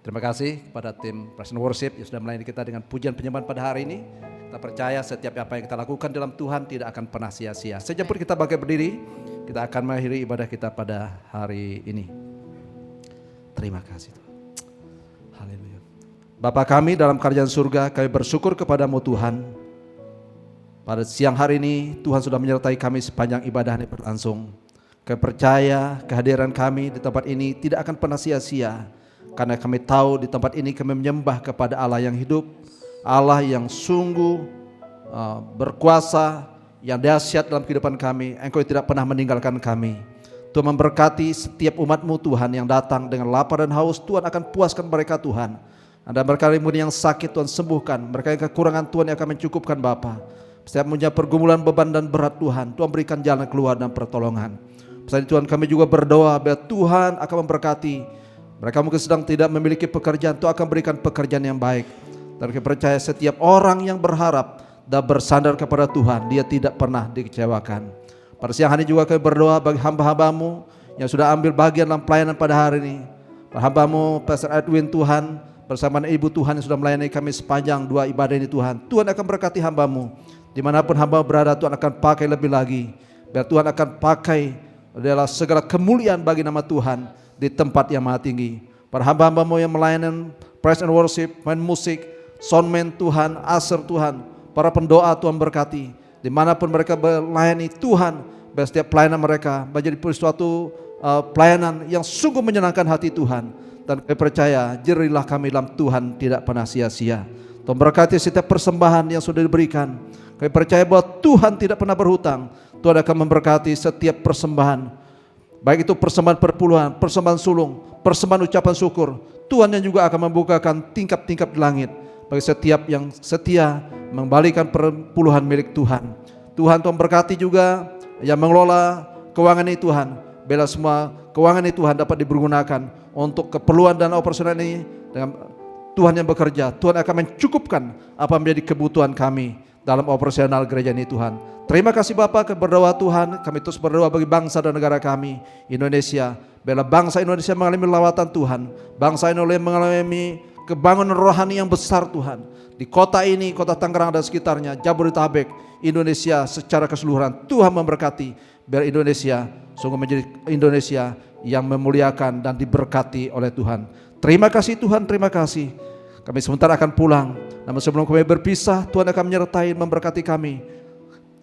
Speaker 6: Terima kasih kepada tim Praise and Worship yang sudah melayani kita dengan pujian penyembahan pada hari ini. Kita percaya setiap apa yang kita lakukan dalam Tuhan tidak akan pernah sia-sia. Sejak pun kita bangkit berdiri, kita akan mengakhiri ibadah kita pada hari ini. Terima kasih Tuhan. Haleluya. Bapa kami dalam kerajaan surga, kami bersyukur kepadamu Tuhan. Pada siang hari ini Tuhan sudah menyertai kami sepanjang ibadah ini berlangsung. Kami percaya kehadiran kami di tempat ini tidak akan pernah sia-sia. Karena kami tahu di tempat ini kami menyembah kepada Allah yang hidup, Allah yang sungguh berkuasa, yang dahsyat dalam kehidupan kami. Engkau tidak pernah meninggalkan kami. Tuhan memberkati setiap umat-Mu Tuhan yang datang dengan lapar dan haus. Tuhan akan puaskan mereka Tuhan. Ada mereka yang sakit Tuhan sembuhkan. Mereka yang kekurangan Tuhan yang akan mencukupkan Bapa. Setiap punya pergumulan beban dan berat Tuhan berikan jalan keluar dan pertolongan. Pesan Tuhan kami juga berdoa biar Tuhan akan memberkati. Mereka mungkin sedang tidak memiliki pekerjaan, Tuhan akan berikan pekerjaan yang baik. Dan kami percaya setiap orang yang berharap dan bersandar kepada Tuhan, dia tidak pernah dikecewakan. Pada siang hari juga kami berdoa bagi hamba-hamba-Mu yang sudah ambil bagian dalam pelayanan pada hari ini. Hamba-Mu Pastor Edwin Tuhan, bersama Ibu Tuhan yang sudah melayani kami sepanjang 2 ibadah ini Tuhan. Tuhan akan berkati hamba-Mu. Dimanapun hamba berada, Tuhan akan pakai lebih lagi. Biar Tuhan akan pakai adalah segala kemuliaan bagi nama Tuhan di tempat yang maha tinggi. Para hamba-hamba-Mu yang melayani praise and worship, main musik, soundman Tuhan, usher Tuhan, para pendoa Tuhan berkati. Dimanapun mereka melayani Tuhan, biar setiap pelayanan mereka menjadi suatu pelayanan yang sungguh menyenangkan hati Tuhan. Dan kami percaya jerilah kami dalam Tuhan tidak pernah sia-sia. Tuhan berkati setiap persembahan yang sudah diberikan. Kami percaya bahwa Tuhan tidak pernah berhutang. Tuhan akan memberkati setiap persembahan, baik itu persembahan perpuluhan, persembahan sulung, persembahan ucapan syukur. Tuhan yang juga akan membukakan tingkap-tingkap di langit bagi setiap yang setia mengembalikan perpuluhan milik Tuhan. Tuhan berkati juga yang mengelola keuangan ini Tuhan. Bila semua keuangan ini Tuhan dapat dipergunakan untuk keperluan dan operasional ini, dengan Tuhan yang bekerja, Tuhan akan mencukupkan apa menjadi kebutuhan kami dalam operasional gereja ini Tuhan. Terima kasih Bapak, berdoa Tuhan, kami terus berdoa bagi bangsa dan negara kami, Indonesia. Bila bangsa Indonesia mengalami lawatan Tuhan, bangsa Indonesia mengalami kebangunan rohani yang besar Tuhan. Di kota ini, kota Tangerang dan sekitarnya, Jabodetabek, Indonesia secara keseluruhan, Tuhan memberkati. Biar Indonesia sungguh menjadi Indonesia yang memuliakan dan diberkati oleh Tuhan. Terima kasih Tuhan, terima kasih. Kami sebentar akan pulang, namun sebelum kami berpisah, Tuhan akan menyertai, memberkati kami.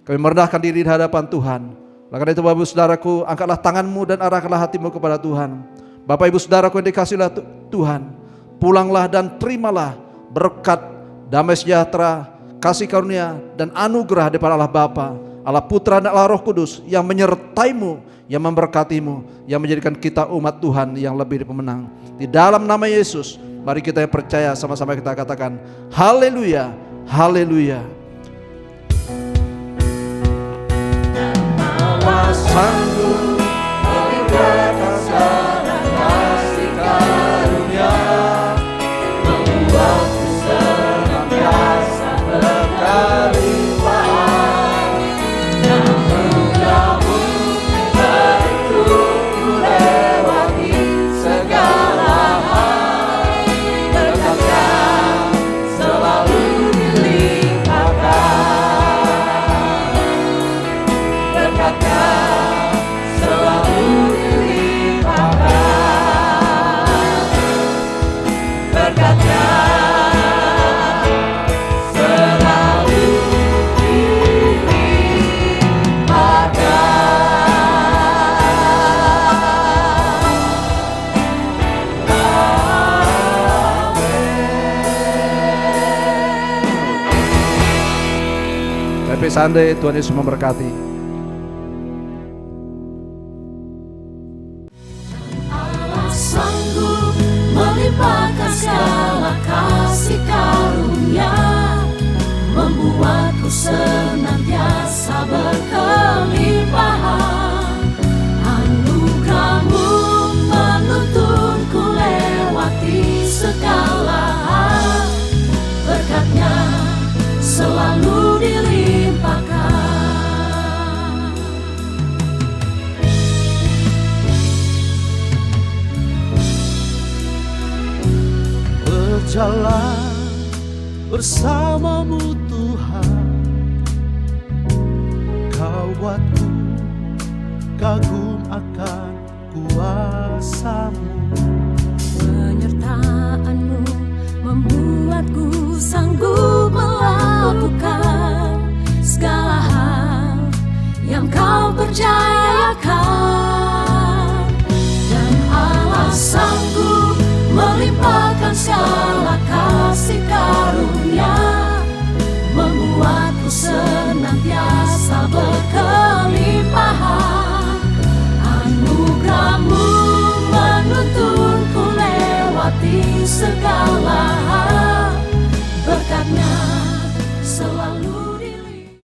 Speaker 6: Kami merendahkan diri di hadapan Tuhan. Oleh karena itu Bapak Ibu Saudaraku, angkatlah tanganmu dan arahkanlah hatimu kepada Tuhan. Bapak Ibu Saudaraku yang dikasihilah Tuhan, pulanglah dan terimalah berkat, damai sejahtera, kasih karunia dan anugerah daripada Allah Bapa, Allah Putra dan Allah Roh Kudus yang menyertaimu, yang memberkatimu, yang menjadikan kita umat Tuhan yang lebih pemenang. Di dalam nama Yesus, mari kita yang percaya sama-sama kita katakan haleluya, haleluya. Sanggup berkasa dan kasih karunia, membuatku senantiasa berkelimpahan, dan mudahmu berikutku lewati segala hal. Berkatnya selalu dilimpahkan, berkatnya selalu dilimpahkan, berkatnya selalu dilimpahkan. Happy Sunday, Tuhan Yesus memberkati.
Speaker 7: Allah sanggup melimpahkan segala kasih karunia, membuatku senantiasa berkelimpahan. Anugerah-Mu menuntunku lewati segala hal, berkatnya selalu dilimpahkan.
Speaker 2: Berjalan bersamamu Tuhan, Kau buatku kagum akan kuasa-Mu.